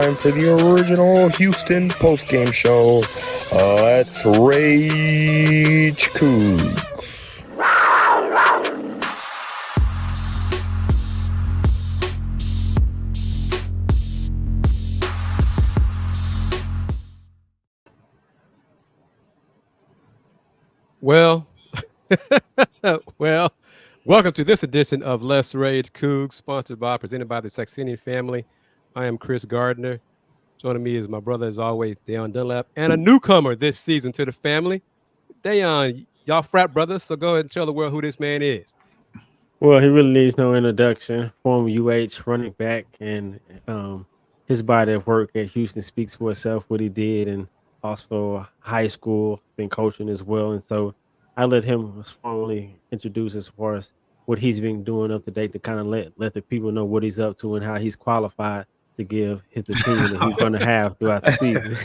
time for the original Houston postgame show. That's Rage Coogs. Well, welcome to this edition of Let's Rage Coogs, presented by the Saxenian Family. I am Kris Gardner. Joining me is my brother, as always, Dayon Dunlap, and a newcomer this season to the family, Dayon. Y'all frat brothers, so go ahead and tell the world who this man is. Well, he really needs no introduction. Former UH running back, and his body of work at Houston speaks for itself. What he did, and also high school, been coaching as well. And so I let him formally introduce as far as what he's been doing up to date to kind of let the people know what he's up to and how he's qualified to give his opinion that he's going to have throughout the season.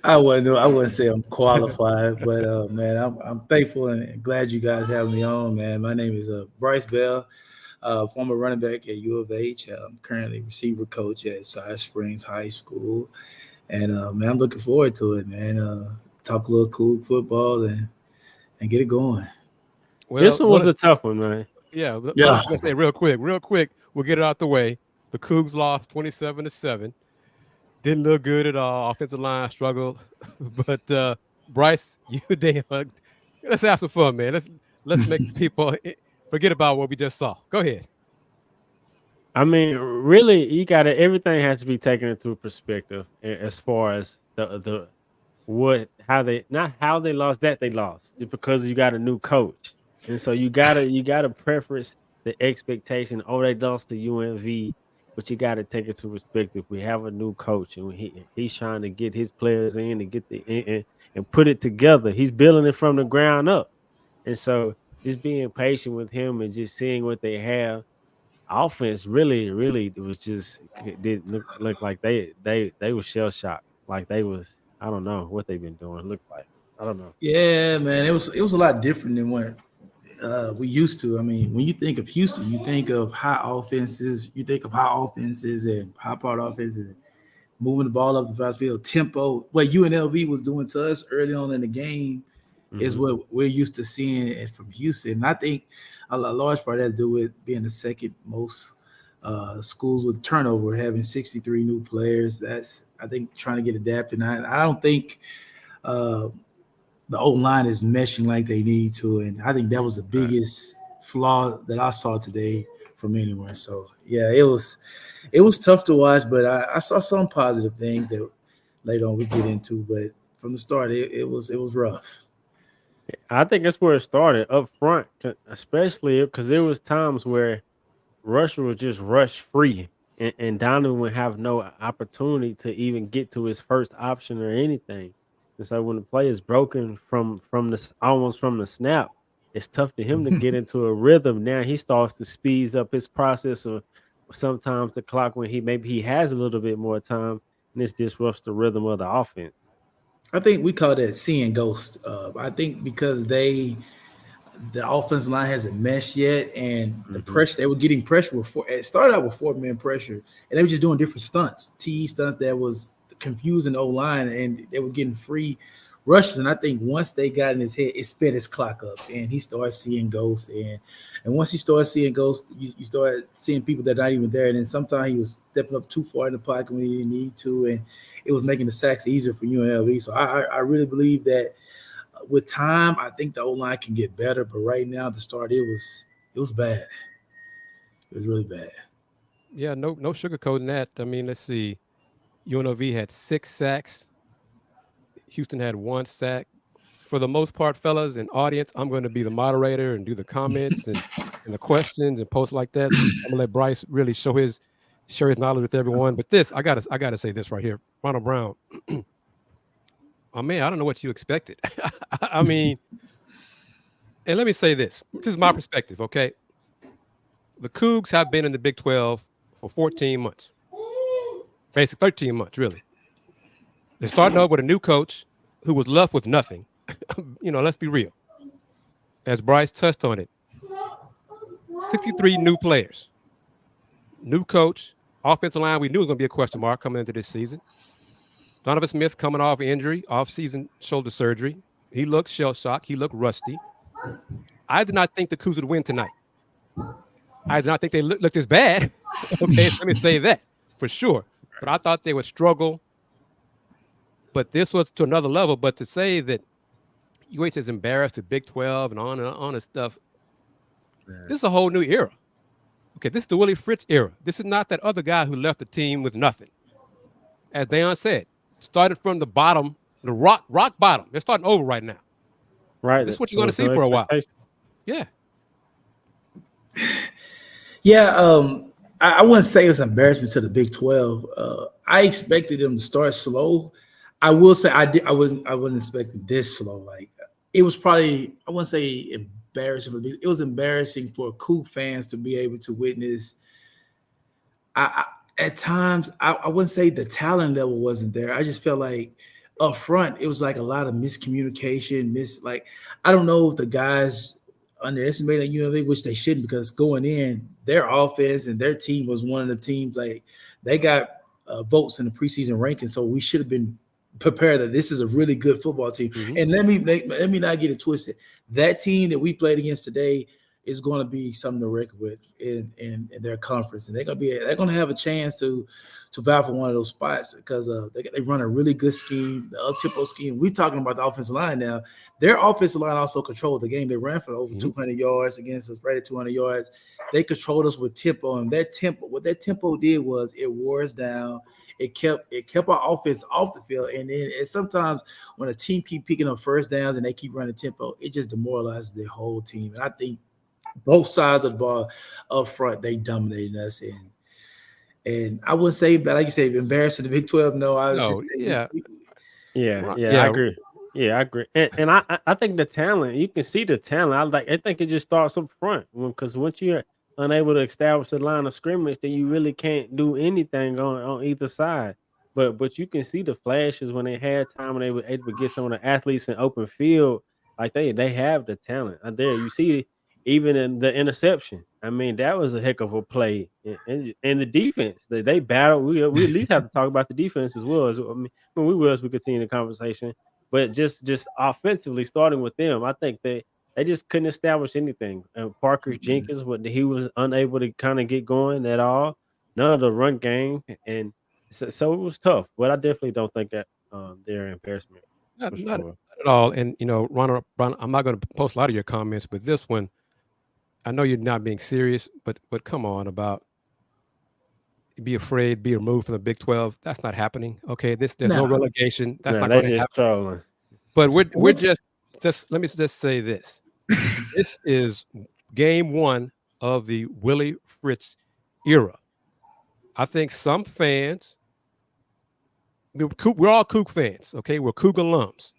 I wouldn't say I'm qualified, but man, I'm thankful and glad you guys have me on, man. My name is Bryce Beall, former running back at U of H. I'm currently receiver coach at Side Springs High School, and man, I'm looking forward to it, man. Talk a little cool football and get it going. Well, this one was a tough one, man. Yeah. Let's say real quick. We'll get it out the way. The Cougs lost 27-7. Didn't look good at all. Offensive line struggled. But Bryce, you Dayon, let's have some fun, man. Let's make people forget about what we just saw. Go ahead. I mean, really, everything has to be taken into perspective as far as how they lost, that they lost just because you got a new coach. And so you gotta preference the expectation. Oh, they lost to UNLV. But you got to take it to perspective. We have a new coach, and he's trying to get his players in and get and put it together. He's building it from the ground up, and so just being patient with him and just seeing what they have. Offense really, it was just didn't look like they were shell shocked. Like they was, I don't know what they've been doing. Looked like, I don't know. Yeah, man, it was a lot different than what we used to. I mean, when you think of Houston, you think of high offenses. You think of high offenses and high-powered offenses, moving the ball up the field, tempo. What UNLV was doing to us early on in the game is what we're used to seeing from Houston. And I think a large part has to do with being the second most schools with turnover, having 63 new players. That's, I think, trying to get adapted. And I don't think the O-line is meshing like they need to, and I think that was the biggest flaw that I saw today from anyone. So yeah, it was tough to watch, but I saw some positive things that later on we get into. But from the start, it was rough. I think that's where it started up front, especially because there was times where Rusher was just rush free, and Donovan would have no opportunity to even get to his first option or anything. And so when the play is broken from the snap, it's tough to him to get into a rhythm. Now he starts to speed up his process, or sometimes the clock when he has a little bit more time, and this disrupts the rhythm of the offense. I think we call that seeing ghost. I think because the offensive line hasn't meshed yet, and the pressure they were getting pressure it started out with 4-man pressure, and they were just doing different stunts, TE stunts that was confusing O-line, and they were getting free rushes. And I think once they got in his head, it sped his clock up, and he started seeing ghosts. And once he started seeing ghosts, you start seeing people that are not even there. And then sometimes he was stepping up too far in the pocket when he didn't need to, and it was making the sacks easier for UNLV. So I really believe that with time, I think the O-line can get better. But right now, at the start, it was bad. It was really bad. Yeah, no sugarcoating that. I mean, let's see. UNLV had 6 sacks. Houston had 1 sack. For the most part, fellas and audience, I'm going to be the moderator and do the comments and the questions and posts like that. I'm gonna let Bryce really share his knowledge with everyone. But this, I gotta say this right here, Ronald Brown. Oh man, I don't know what you expected. I mean, and let me say this. This is my perspective, okay? The Cougs have been in the Big 12 for 14 months. Basically 13 months, really. They're starting over with a new coach who was left with nothing. Let's be real. As Bryce touched on it, 63 new players, new coach, Offensive line, we knew it was going to be a question mark coming into this season. Donovan Smith coming off injury, off-season shoulder surgery. He looked shell-shocked. He looked rusty. I did not think the Cougs would win tonight. I did not think they looked as bad. Okay, let me say that for sure. But I thought they would struggle. But this was to another level. But to say that UH is embarrassed the Big 12 and on and stuff, this is a whole new era. Okay, this is the Willie Fritz era. This is not that other guy who left the team with nothing. As Dayon said, started from the bottom, the rock bottom. They're starting over right now. Right. This is what you're going to see for a while. Yeah. Yeah, I wouldn't say it was embarrassment to the Big 12. I expected them to start slow. I will say I wouldn't expect it this slow. Like it was probably, I wouldn't say embarrassing, but it was embarrassing for Coug fans to be able to witness. At times, I wouldn't say the talent level wasn't there. I just felt like up front, it was like a lot of miscommunication. I don't know if the guys underestimated UNLV, which they shouldn't, because going in, their offense and their team was one of the teams, like they got votes in the preseason ranking, so we should have been prepared that this is a really good football team. Mm-hmm. And let me not get it twisted. That team that we played against today is going to be something to reckon with in their conference, and they're going to have a chance to vie for one of those spots because they run a really good scheme, the up-tempo scheme. We're talking about the offensive line now. Their offensive line also controlled the game. They ran for over 200 yards against us, right at 200 yards. They controlled us with tempo, and what that tempo did was it wore us down. It kept our offense off the field, and then sometimes when a team keep picking up first downs and they keep running tempo, it just demoralizes their whole team. And I think both sides of the ball up front, they dominated us. And I would say, but like you say, embarrassing the Big 12. No, I agree. Yeah, I agree. And I think the talent, you can see the talent. I think it just starts up front because once you're unable to establish the line of scrimmage, then you really can't do anything on either side. But you can see the flashes when they had time and they were able to get some of the athletes in open field. Like they have the talent there. You see even in the interception. I mean, that was a heck of a play. And the defense, they battled. We at least have to talk about the defense as well. We will as we continue the conversation. But just offensively, starting with them, I think they just couldn't establish anything. Parker Jenkins, he was unable to kind of get going at all. None of the run game. And so it was tough. But I definitely don't think that they're an embarrassment. Not at all. And, Ron, I'm not going to post a lot of your comments, but this one, I know you're not being serious, but come on about be afraid, be removed from the Big 12. That's not happening. Okay, there's no relegation. That's not going to happen. Trolling. But we're just let me just say this. This is game one of the Willie Fritz era. I think some fans, we're all Coug fans, okay? We're Coug alums.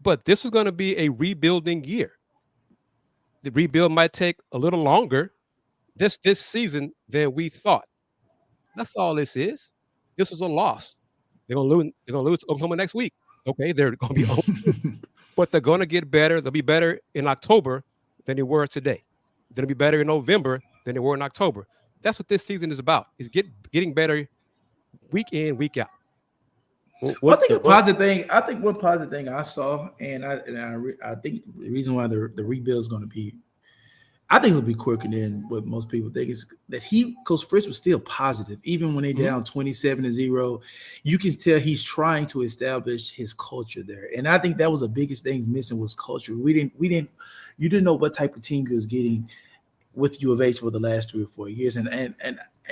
But this is going to be a rebuilding year. The rebuild might take a little longer this season than we thought. That's all this is. This was a loss. They're gonna lose Oklahoma next week. Okay, they're gonna be but they're gonna get better. They'll be better in October than they were today. They're gonna be better in November than they were in October. That's what this season is about. Is getting better week in, week out. I think one positive thing I saw, and I think the reason why the rebuild is going to be, I think it'll be quicker than what most people think, is that Coach Fritz was still positive even when they down 27-0. You can tell he's trying to establish his culture there, and I think that was the biggest thing missing was culture. You didn't know what type of team he was getting with U of H for the last 3 or 4 years, and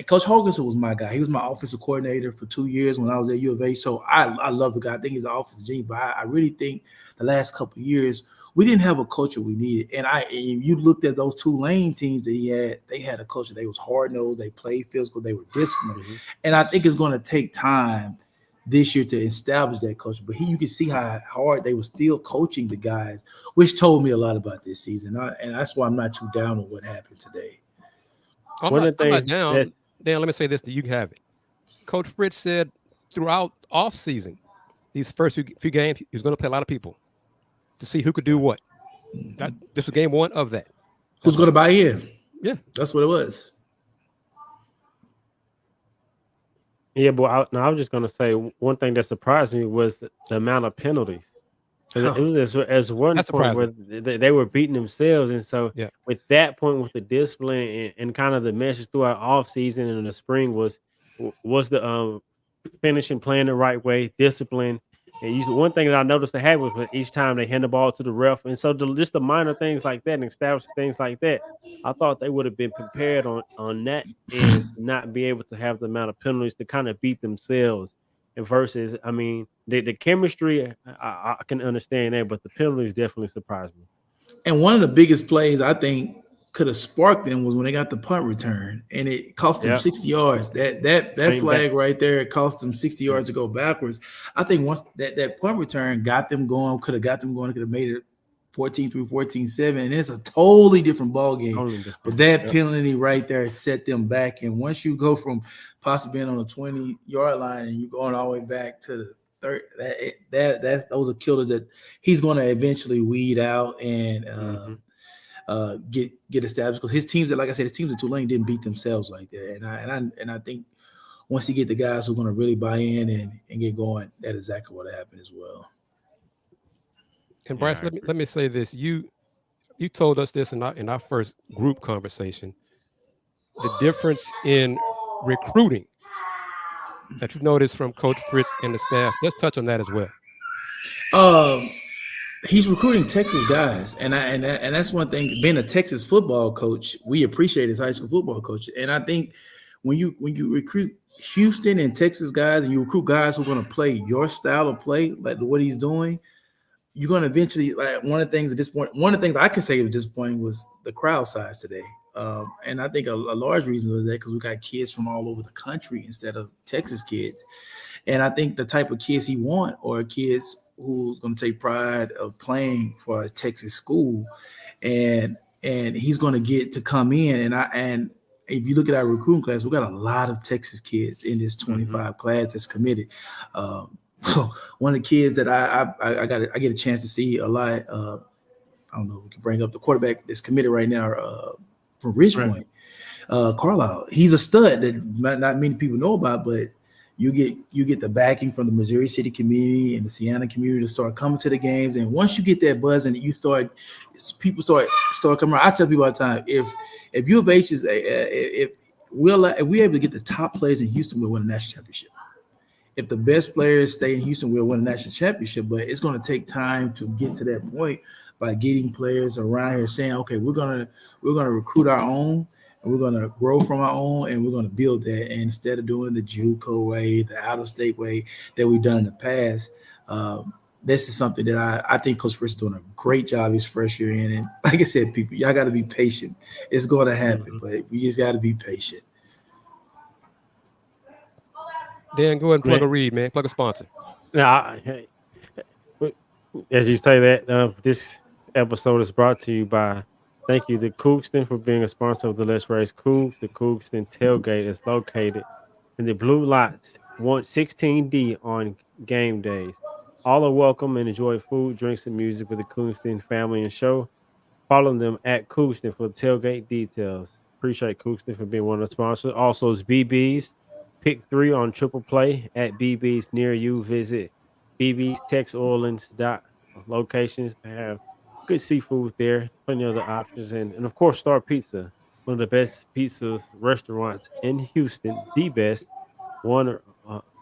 Coach Holgerson was my guy. He was my offensive coordinator for 2 years when I was at U of H. So I love the guy. I think he's an offensive genius. But I really think the last couple of years we didn't have a culture we needed. And if you looked at those Tulane teams that he had, they had a culture. They was hard nosed. They played physical. They were disciplined. Mm-hmm. And I think it's going to take time this year to establish that culture. But you can see how hard they were still coaching the guys, which told me a lot about this season. And that's why I'm not too down on what happened today. I'm not down. Dan, let me say this that you can have it. Coach Fritz said throughout offseason, these first few games, he was going to play a lot of people to see who could do what. This was game one of that. Who's going to buy in? Yeah. That's what it was. Yeah, but I was just gonna say one thing that surprised me was the amount of penalties. 'Cause it was as one That point surprised where me. they were beating themselves, and so Yeah. with that point, with the discipline and kind of the message throughout off season and the spring was the finishing playing the right way, discipline. And one thing that I noticed they had was when each time they hand the ball to the ref, and so just the minor things like that and established things like that, I thought they would have been prepared on that and not be able to have the amount of penalties to kind of beat themselves. And versus, I mean, the chemistry, I can understand that, but the penalties definitely surprised me. And one of the biggest plays I think could have sparked them was when they got the punt return, and it cost them Yeah, 60 yards. That came back. flag right there, it cost them 60 Yeah. yards to go backwards. I think once that punt return got them going, could have got them going, could have made it 14-3, 14-7, and it's a totally different ball game. Totally But different. that Yep. penalty right there set them back. And once you go from possibly being on the 20-yard line and you're going all the way back to the third, those are killers that he's going to eventually weed out and get established, because his teams, like I said, his teams at Tulane didn't beat themselves like that. And I think once you get the guys who are going to really buy in and get going, that is exactly what happened as well. And Yeah, Bryce, I let me say this. You told us this in our first group conversation. The difference in recruiting that you noticed from Coach Fritz and the staff. Let's touch on that as well. He's recruiting Texas guys, and that's one thing. Being a Texas football coach, we appreciate his high school football coach, and I think when you recruit Houston and Texas guys, and you recruit guys who are going to play your style of play, like what he's doing, you're going to eventually, like, one of the things at this point, one of the things I can say was disappointing was the crowd size today. And I think a large reason was that because we got kids from all over the country instead of Texas kids. And I think the type of kids he want are kids who's going to take pride of playing for a Texas school, and he's going to get to come in. And if you look at our recruiting class, we got a lot of Texas kids in this 25 class that's committed. One of the kids that I get a chance to see a lot. I don't know if we can bring up the quarterback that's committed right now from Ridge Point, Carlisle. He's a stud that not many people know about, but you get the backing from the Missouri City community and the Siena community to start coming to the games. And once you get that buzz and people start coming around. I tell people all the time, if U of H is if we're able to get the top players in Houston, we'll win a national championship. If the best players stay in Houston, we'll win a national championship. But it's going to take time to get to that point by getting players around here saying, okay, we're gonna recruit our own, and we're gonna grow from our own, and we're gonna build that. And instead of doing the JUCO way, the out-of-state way that we've done in the past, this is something that I think Coach Fritz is doing a great job his first year in. And like I said, people, y'all got to be patient. It's going to happen, but we just got to be patient. Dan, go ahead and plug a read, man. Plug a sponsor. Now, as you say that, this episode is brought to you by, thank you to Coogston for being a sponsor of the Let's Rage Coogs. The Coogston tailgate is located in the Blue Lots 116D on game days. All are welcome and enjoy food, drinks, and music with the Coogston family and show. Follow them at Coogston for tailgate details. Appreciate Coogston for being one of the sponsors. Also, it's BB's. Pick 3 on Triple Play at BB's near you. Visit BB's Tex Orleans locations to have good seafood there. Plenty of other options. And of course, Star Pizza, one of the best pizza restaurants in Houston. The best. One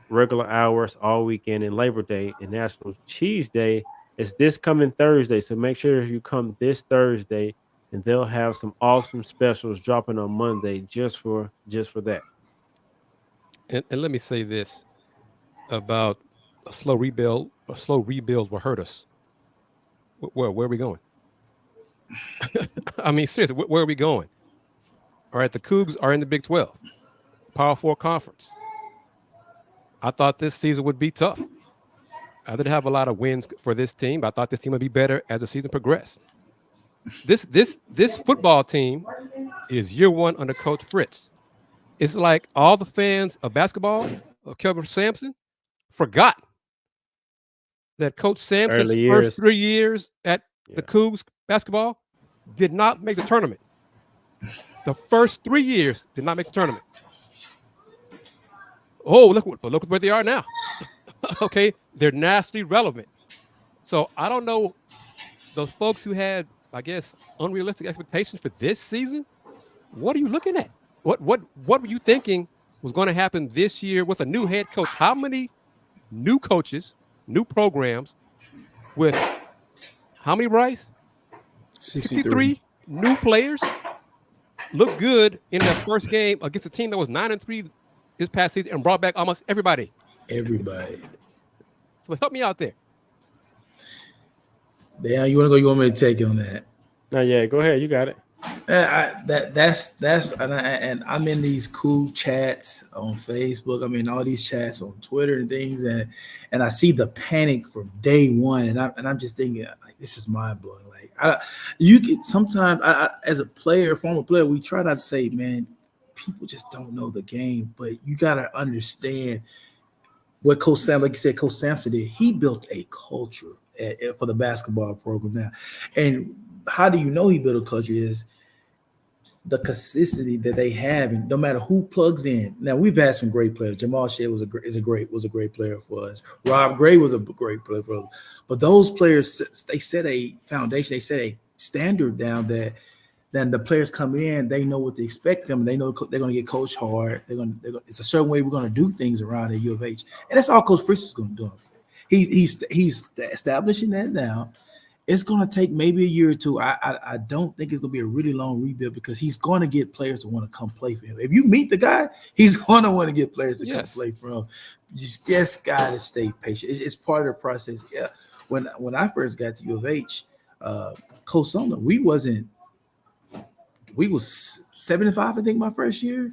regular hours all weekend, and Labor Day and National Cheese Day is this coming Thursday. So make sure you come this Thursday, and they'll have some awesome specials dropping on Monday just for that. And let me say this about a slow rebuild. A slow rebuild will hurt us. Where are we going? I mean, seriously, where are we going? All right, the Cougs are in the Big 12, Power 4 conference. I thought this season would be tough. I didn't have a lot of wins for this team, but I thought this team would be better as the season progressed. This football team is year one under Coach Fritz. It's like all the fans of basketball, of Kevin Sampson, forgot that Coach Sampson's first 3 years at the Cougs basketball did not make the tournament. The first 3 years did not make the tournament. Oh, look where they are now. Okay, they're nationally relevant. So I don't know those folks who had, I guess, unrealistic expectations for this season. What are you looking at? What were you thinking was going to happen this year with a new head coach? How many new coaches, new programs with how many, Bryce? 63. 63 new players look good in their first game against a team that was 9-3 this past season and brought back almost everybody. Everybody. So help me out there. Dayon, you want to go? You want me to take on that? No, yeah, go ahead. You got it. That's and I'm in these cool chats on Facebook. I'm in all these chats on Twitter and things, and I see the panic from day one, and I'm just thinking like this is mind blowing. Like you can sometimes as a player, former player, we try not to say, man, people just don't know the game, but you gotta understand what Coach Sam, like you said, Coach Sampson did. He built a culture for the basketball program now, and how do you know he built a culture is the consistency that they have, and no matter who plugs in. Now we've had some great players. Jamal Shea was a great player for us. Rob Gray was a great player for us. But those players, they set a foundation. They set a standard down that then the players come in, they know what to expect them. They know they're going to get coached hard. It's a certain way we're going to do things around at U of H, and that's all Coach Fritz is going to do. He's establishing that now. It's going to take maybe a year or two. I don't think it's going to be a really long rebuild because he's going to get players to want to come play for him. If you meet the guy, he's going to want to get players to come play for him. You just got to stay patient. It's part of the process. Yeah. When I first got to U of H, Coach Sumner, we was 75, I think, my first year.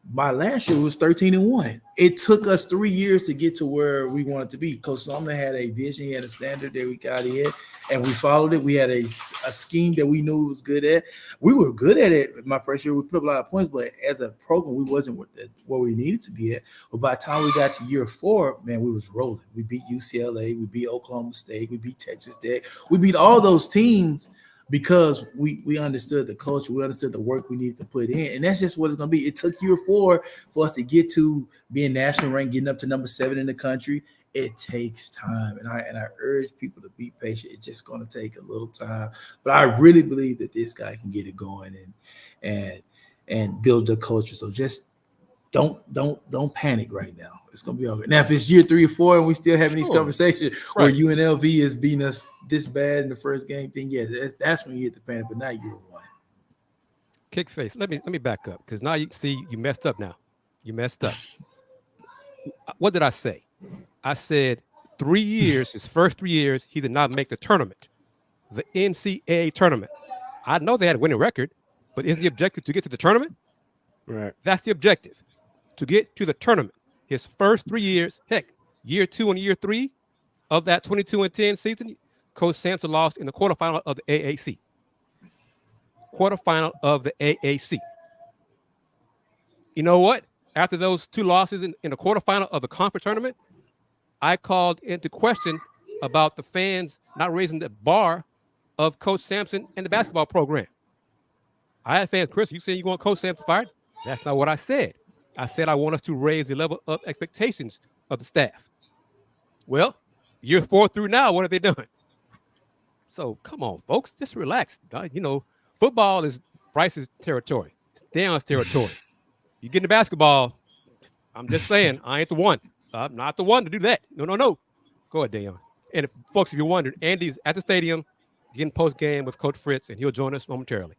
My last year was 13-1. It took us 3 years to get to where we wanted to be. Coach Sumner had a vision, he had a standard that we got in, and we followed it. We had a scheme that we knew was good at. We were good at it my first year. We put up a lot of points, but as a program, we wasn't where we needed to be at. But by the time we got to year 4, man, we was rolling. We beat UCLA, we beat Oklahoma State, we beat Texas Tech. We beat all those teams because we understood the culture, we understood the work we needed to put in, and that's just what it's going to be. It took year 4 for us to get to being national ranked, getting up to number 7 in the country. It takes time, and I urge people to be patient. It's just going to take a little time, but I really believe that this guy can get it going and build the culture. So just don't panic right now. It's gonna be all good. Now, if it's year 3 or 4 and we still having these conversations where UNLV is beating us this bad in the first game, then yes, that's when you hit the panic. But not year 1. Kick face. Let me back up because now you see you messed up. Now you messed up. What did I say? I said 3 years. His first 3 years, he did not make the tournament, the NCAA tournament. I know they had a winning record, but isn't the objective to get to the tournament? Right. That's the objective, to get to the tournament. His first 3 years, heck, year 2 and year 3 of that 22-10 season, Coach Sampson lost in the quarterfinal of the AAC. Quarterfinal of the AAC. You know what? After those 2 losses in the quarterfinal of the conference tournament, I called into question about the fans not raising the bar of Coach Sampson and the basketball program. I had fans, Kris, you saying you want Coach Sampson fired? That's not what I said. I said I want us to raise the level of expectations of the staff. Well, year 4 through now, what have they done? So come on, folks, just relax. You know, football is Bryce's territory. It's Dayon's territory. You get into basketball, I'm just saying, I ain't the one. I'm not the one to do that. No. Go ahead, Dayon. And folks, if you're wondering, Andy's at the stadium getting post-game with Coach Fritz, and he'll join us momentarily.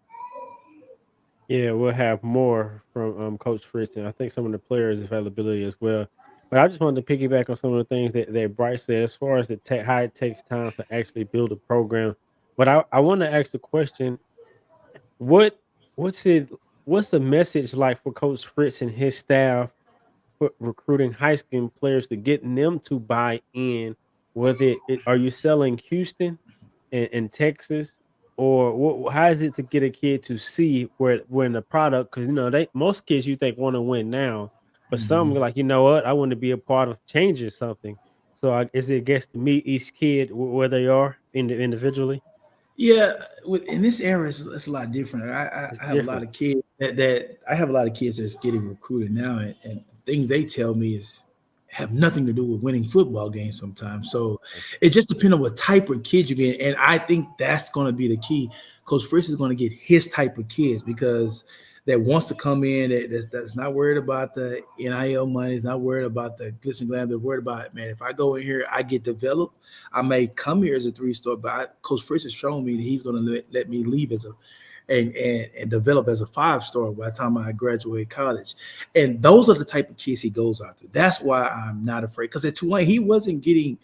Yeah, we'll have more from Coach Fritz, and I think some of the players' availability as well. But I just wanted to piggyback on some of the things that Bryce said as far as how it takes time to actually build a program. But I want to ask the question: what's the message like for Coach Fritz and his staff for recruiting high school players to getting them to buy in? Are you selling Houston and Texas? Or how is it to get a kid to see where in the product? Because most kids you think want to win now, but some are like, you know what, I want to be a part of changing something. So is it gets to meet each kid where they are individually? Yeah, in this era, it's a lot different. I have a lot of kids that I have a lot of kids that's getting recruited now, and things they tell me have nothing to do with winning football games sometimes. So it just depends on what type of kid you get. And I think that's going to be the key. Coach Fritz is going to get his type of kids because that wants to come in, that's not worried about the NIL money, is not worried about the glitz and glam. They're worried about, man, if I go in here, I get developed. I may come here as a 3-star, but Coach Fritz has shown me that he's going to let me leave as and develop as a 5-star by the time I graduate college. And those are the type of kids he goes after. That's why I'm not afraid. Because at Tulane, he wasn't getting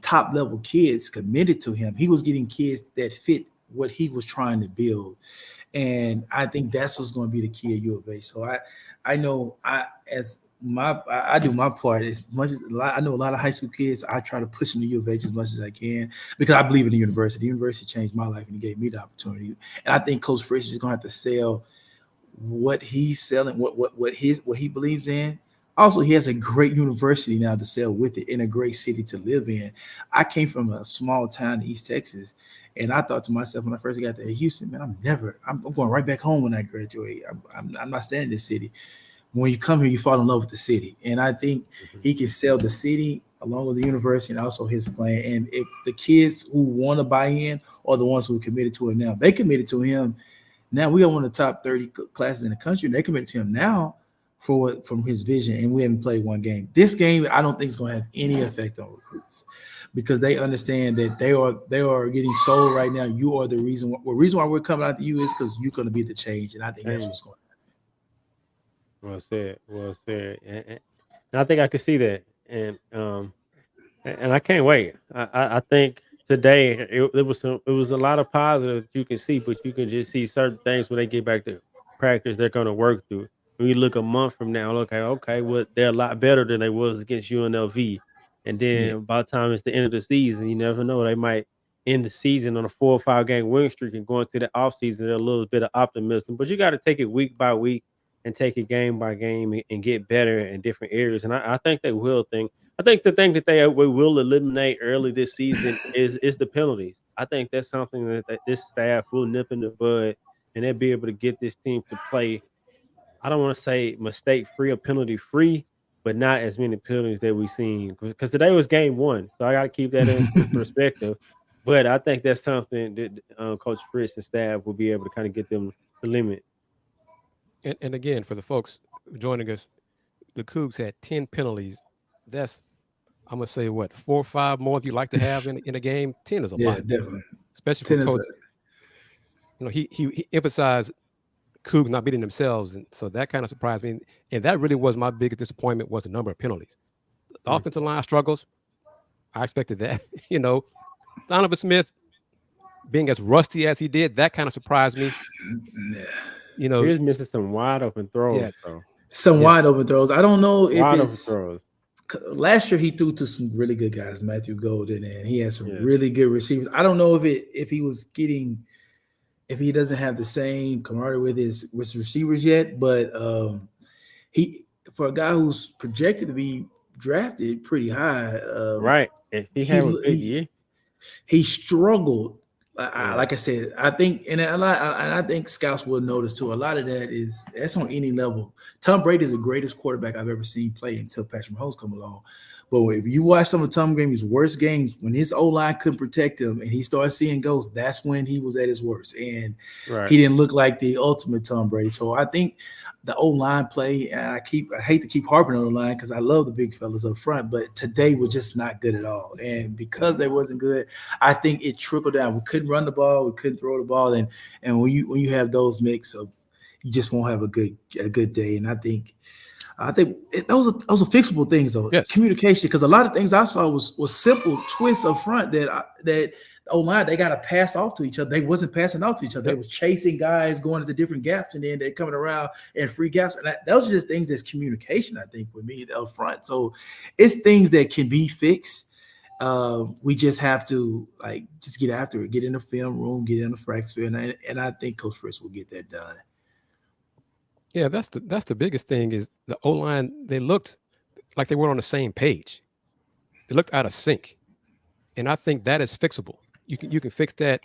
top level kids committed to him. He was getting kids that fit what he was trying to build. And I think that's what's going to be the key at U of A. So I know I do my part as much as I know a lot of high school kids. I try to push them to U of H as much as I can because I believe in the university. The university changed my life and it gave me the opportunity. And I think Coach Fritz is going to have to sell what he's selling, what he believes in. Also, he has a great university now to sell with it and a great city to live in. I came from a small town in East Texas, and I thought to myself when I first got to Houston, man, I'm going right back home when I graduate. I'm not staying in this city. When you come here, you fall in love with the city. And I think he can sell the city along with the university and also his plan. And if the kids who want to buy in are the ones who are committed to it now, they committed to him. Now we got one of the top 30 classes in the country. And they committed to him now from his vision. And we haven't played one game. This game, I don't think is going to have any effect on recruits because they understand that they are getting sold right now. You are the reason. The reason why we're coming out to you is because you're going to be the change. And I think that's what's going to happen. Well said. And I think I could see that, and I can't wait. I think today it was a lot of positive you can see, but you can just see certain things when they get back to practice they're going to work through. When you look a month from now, okay, well they're a lot better than they was against UNLV, and then by the time it's the end of the season, you never know, they might end the season on a 4 or 5 game win streak and go into the offseason there's a little bit of optimism, but you got to take it week by week and take it game by game and get better in different areas. And I think they will. I think the thing that they will eliminate early this season is the penalties. I think that's something that this staff will nip in the bud, and they'll be able to get this team to play. I don't want to say mistake free or penalty free, but not as many penalties that we've seen. Because today was game 1, so I got to keep that into perspective. But I think that's something that Coach Fritz and staff will be able to kind of get them to limit. And again, for the folks joining us, the Cougs had 10 penalties. That's, I'm going to say, 4 or 5 more than you like to have in a game. 10 is a lot. Yeah, definitely. Especially for Coach. He emphasized Cougs not beating themselves. And so that kind of surprised me. And that really was my biggest disappointment was the number of penalties. The offensive line struggles. I expected that. Donovan Smith being as rusty as he did, that kind of surprised me. He was missing some wide open throws. Wide open throws. I don't know if wide it's open throws. Last year he threw to some really good guys, Matthew Golden, and he had some really good receivers. I don't know if he doesn't have the same camaraderie with his receivers yet, but he, for a guy who's projected to be drafted pretty high, right? And he struggled. Like I said, I think, and I think scouts will notice too. A lot of that's on any level. Tom Brady is the greatest quarterback I've ever seen play until Patrick Mahomes come along. But if you watch some of Tom Brady's worst games, when his O-line couldn't protect him and he started seeing ghosts, that's when he was at his worst, and he didn't look like the ultimate Tom Brady. So I think the O-line play, and I hate to keep harping on the line because I love the big fellas up front, but today was just not good at all. And because they wasn't good, I think it trickled down. We couldn't run the ball, we couldn't throw the ball, and when you have those mix of, you just won't have a good day. And I think those are fixable things though. Yes. Communication, because a lot of things I saw was simple twists up front that O-line, they got to pass off to each other. They wasn't passing off to each other. They was chasing guys, going into different gaps, and then they're coming around and free gaps. And those are just things that's communication, I think, with me up front. So it's things that can be fixed. We just have to just get after it, get in the film room, get in the practice field, and I think Coach Fritz will get that done. Yeah, that's the biggest thing is the O-line. They looked like they weren't on the same page. They looked out of sync, and I think that is fixable. You can fix that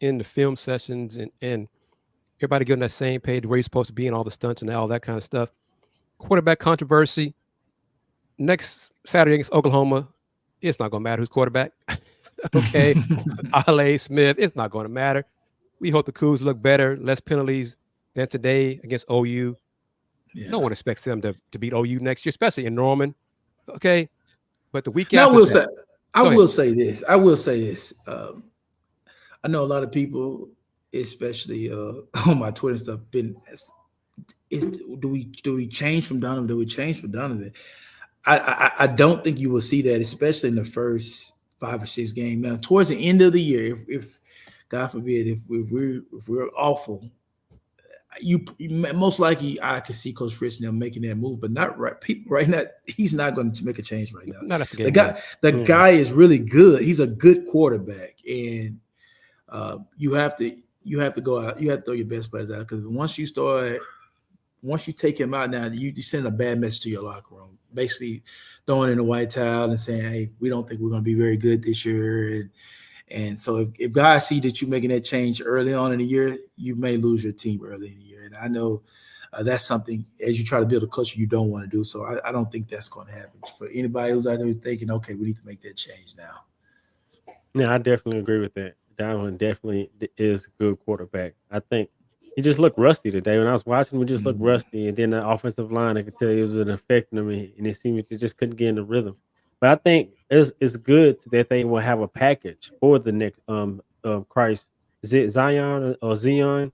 in the film sessions and everybody getting that same page where you're supposed to be and all the stunts and all that kind of stuff. quarterback controversy next Saturday against Oklahoma. It's not going to matter who's quarterback. Okay. Ale Smith, it's not going to matter. We hope the Cougs look better, less penalties than today against OU. Yeah. No one expects them to beat OU next year, especially in Norman. Okay. But the week Now, after I will say this. I know a lot of people, especially on my Twitter stuff, do we change from Donovan? Do we change from Donovan? I don't think you will see that, especially in the first 5 or 6 games. Now, towards the end of the year, if God forbid, if we're awful, you most likely I could see Coach Fritz now making that move, but not right. People right now, he's not going to make a change right now. Not after game the guy is really good. He's a good quarterback, and you have to go out. You have to throw your best players out, because once you take him out now, you send a bad message to your locker room, basically throwing in the white towel and saying, "Hey, we don't think we're going to be very good this year." And so if guys see that you're making that change early on in the year, you may lose your team early in the year. And I know that's something, as you try to build a culture, you don't want to do. So I don't think that's going to happen. For anybody who's out there thinking, okay, we need to make that change now. Yeah, I definitely agree with that. Donovan definitely is a good quarterback. I think he just looked rusty today. When I was watching him, he just looked rusty. And then the offensive line, I could tell it was affecting him, and it seemed like they just couldn't get in the rhythm. But I think it's good that they will have a package for the next Christ. Is it Zion or Zion?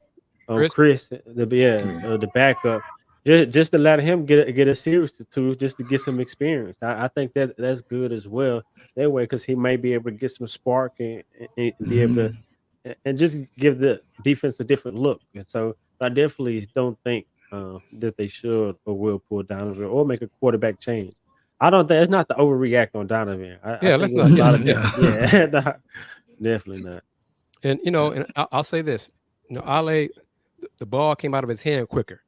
Kris, the backup. Just to let him get a series or two, just to get some experience. I think that's good as well. That way, because he may be able to get some spark and be able to and just give the defense a different look. And so I definitely don't think that they should or will pull Donovan or make a quarterback change. I don't think it's not to overreact on Donovan. let's not. Definitely not. And and I'll say this: Ale, the ball came out of his hand quicker.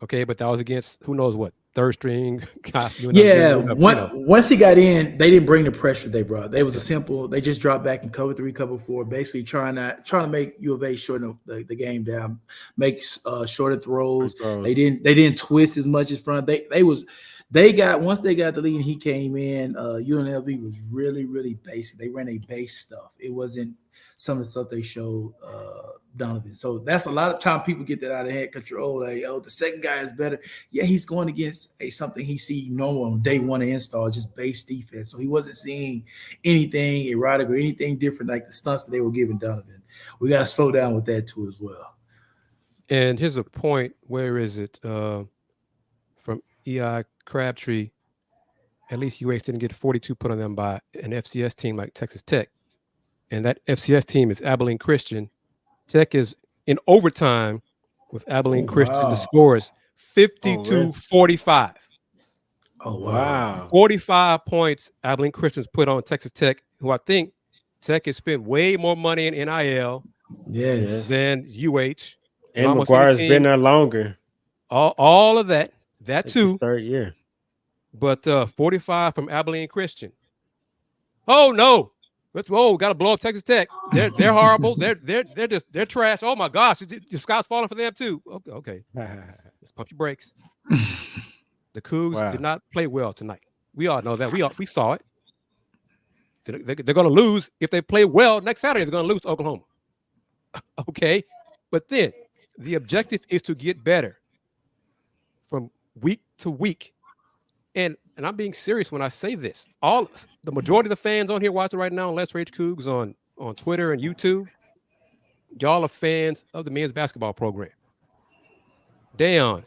Okay, but that was against who knows what third string guys. Once he got in, they didn't bring the pressure they brought. They was a simple. They just dropped back and cover 3, cover 4, basically trying to make U of A shorten the game down, make shorter throws. They didn't twist as much as front. Once they got the lead and he came in, UNLV was really, really basic. They ran a base stuff. It wasn't some of the stuff they showed Donovan. So that's a lot of time people get that out of hand control. Like, the second guy is better. Yeah, he's going against something he see normal on day one of install, just base defense. So he wasn't seeing anything erotic or anything different like the stunts that they were giving Donovan. We got to slow down with that too as well. And here's a point. Where is it? From EI Crabtree. At least UH didn't get 42 put on them by an FCS team like Texas Tech. And that FCS team is Abilene Christian. Tech is in overtime with Abilene Christian. Wow. The score is 52-45. Oh, wow. 45 points Abilene Christian's put on Texas Tech, who I think Tech has spent way more money in NIL than UH. And McGuire's been there longer. All of that too. Third year. But 45 from Abilene Christian. Oh, no. Got to blow up Texas Tech. They're horrible. They're trash. Oh my gosh, the sky's falling for them too. Okay. Let's pump your brakes. The Cougs did not play well tonight. We all know that. We saw it. They're going to lose if they play well next Saturday. They're going to lose to Oklahoma. Okay, but then the objective is to get better from week to week. And I'm being serious when I say this. The majority of the fans on here watching right now on Let's Rage Coogs on Twitter and YouTube, y'all are fans of the men's basketball program. Dayon,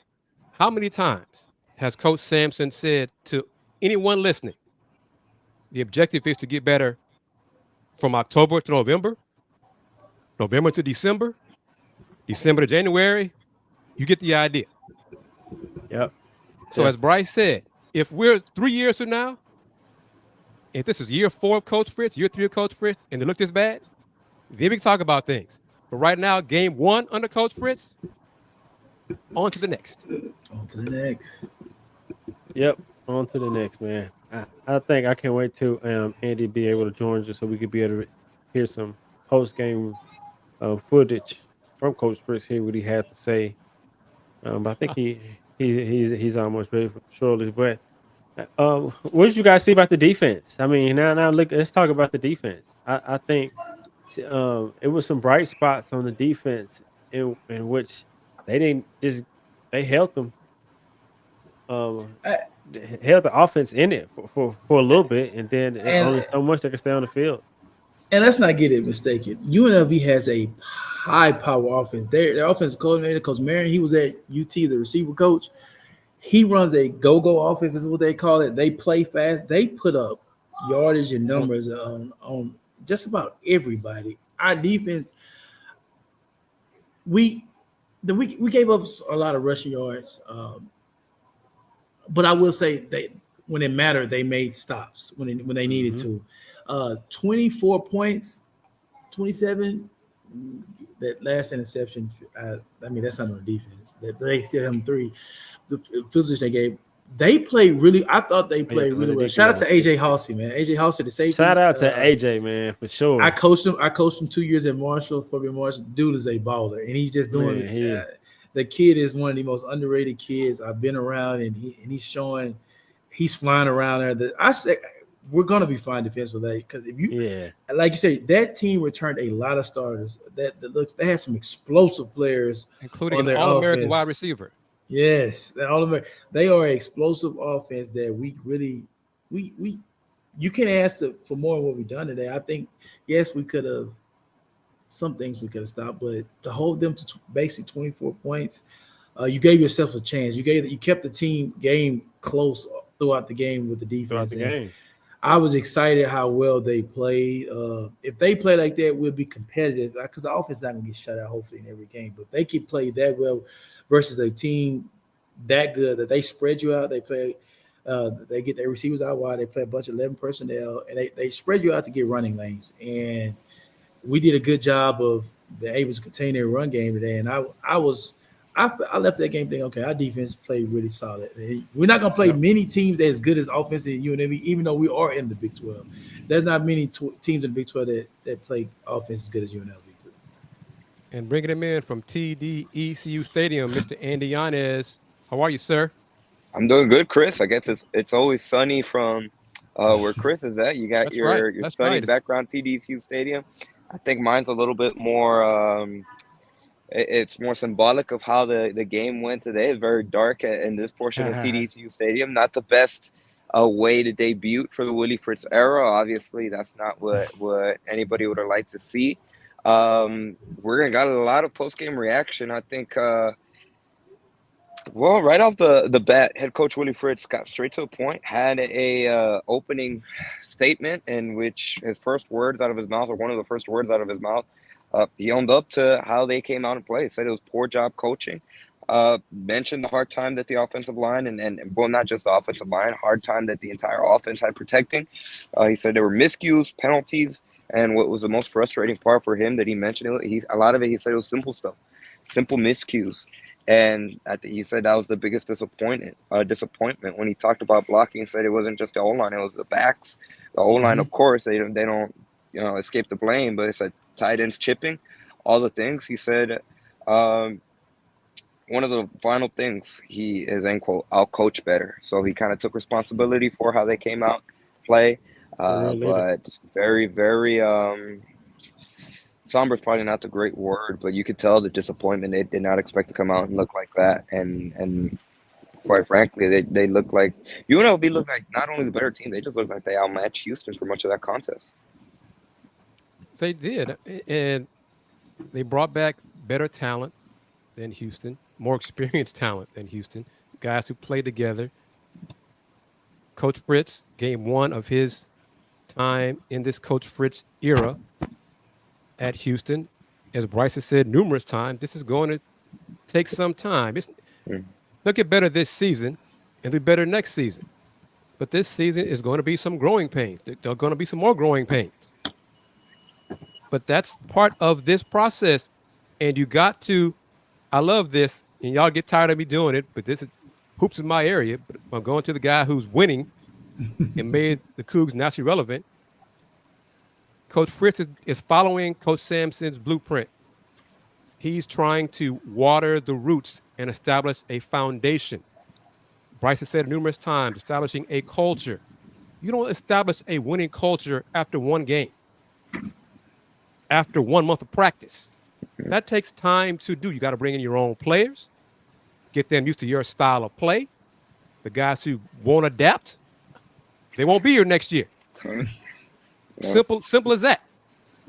how many times has Coach Sampson said to anyone listening, the objective is to get better from October to November, November to December, December to January? You get the idea. Yep. So as Bryce said, if we're 3 years from now, if this is year 4 of Coach Fritz, year 3 of Coach Fritz, and they look this bad, then we can talk about things. But right now, game 1 under Coach Fritz, on to the next. On to the next. Yep, on to the next, man. I think I can't wait till Andy be able to join us so we could be able to hear some post-game footage from Coach Fritz, hear what he had to say. But I think he's almost ready for shortly. But what did you guys see about the defense? I mean, now look, let's talk about the defense. I think it was some bright spots on the defense in which they didn't just they held them I- held the offense in it for a little bit, and then and only so much they could stay on the field. and let's not get it mistaken. UNLV has a high power offense. Their offensive coordinator, Coach Marion, he was at UT, the receiver coach. He runs a go-go offense, is what they call it. They play fast. They put up yardage and numbers on just about everybody. Our defense, we gave up a lot of rushing yards, but I will say when it mattered, they made stops when they needed to. 24 points, 27. That last interception, I mean, that's not on defense. They still have them 3. The field position they gave, they played really. I thought they played really well. Shout out to AJ Halsey, man. AJ Halsey, the safety. Shout out to AJ, man, for sure. I coached him 2 years at Marshall. Fabian Marshall, dude is a baller, and he's just doing it. The kid is one of the most underrated kids I've been around, and he's showing. He's flying around there. I say we're gonna be fine defensively because if you, like you say, that team returned a lot of starters. They had some explosive players, including an All-American wide receiver. Yes, All-American. They are an explosive offense that we really you can ask for more of what we've done today. I think yes, we could have some things we could have stopped, but to hold them to basically 24 points, you gave yourself a chance. You kept the game close throughout the game with the defense. I was excited how well they played. If they play like that, we'll be competitive because the offense is not going to get shut out, hopefully, in every game. But if they can play that well versus a team that good that they spread you out, they play, they get their receivers out wide, they play a bunch of 11 personnel, and they spread you out to get running lanes. And we did a good job of being able to contain their run game today. And I left that game thinking, okay, our defense played really solid. We're not going to play many teams as good as offense in UNLV, even though we are in the Big 12. There's not many teams in the Big 12 that play offense as good as UNLV do. And bringing him in from TDECU Stadium, Mr. Andy Yanez. How are you, sir? I'm doing good, Kris. I guess it's always sunny from where Kris is at. You got your sunny background, TDECU Stadium. I think mine's a little bit more it's more symbolic of how the game went today. It's very dark in this portion of TDECU Stadium. Not the best way to debut for the Willie Fritz era. Obviously, that's not what anybody would have liked to see. We're gonna got a lot of post-game reaction. I think well, right off the bat, head coach Willie Fritz got straight to the point, had a opening statement in which his first words out of his mouth, or one of the first words out of his mouth, he owned up to how they came out and played. Said it was poor job coaching. Mentioned the hard time that the offensive line and well, not just the offensive line, hard time that the entire offense had protecting. He said there were miscues, penalties, and what was the most frustrating part for him that he mentioned, a lot of it, he said it was simple stuff, simple miscues. And he said that was the biggest disappointment when he talked about blocking. He said it wasn't just the O-line, it was the backs. The O-line, of course, they don't escape the blame, but it's a tight ends chipping, all the things. He said one of the final things he is, end quote, I'll coach better. So he kind of took responsibility for how they came out play. But very, very somber is probably not the great word, but you could tell the disappointment. They did not expect to come out and look like that. And quite frankly, they look like UNLV looked like not only the better team, they just looked like they outmatched Houston for much of that contest. They did, and they brought back better talent than Houston, more experienced talent than Houston, guys who play together. Coach Fritz, game one of his time in this Coach Fritz era at Houston, as Bryce has said numerous times, this is going to take some time. They'll get better this season, and be better next season. But this season is going to be some growing pains. There are going to be some more growing pains. But that's part of this process. And you got to, I love this, and y'all get tired of me doing it, but this is hoops in my area. But I'm going to the guy who's winning and made the Cougs nationally relevant. Coach Fritz is following Coach Sampson's blueprint. He's trying to water the roots and establish a foundation. Bryce has said it numerous times, establishing a culture. You don't establish a winning culture after one game, after 1 month of practice. That takes time to do. You got to bring in your own players, get them used to your style of play. The guys who won't adapt, they won't be here next year. Simple as that.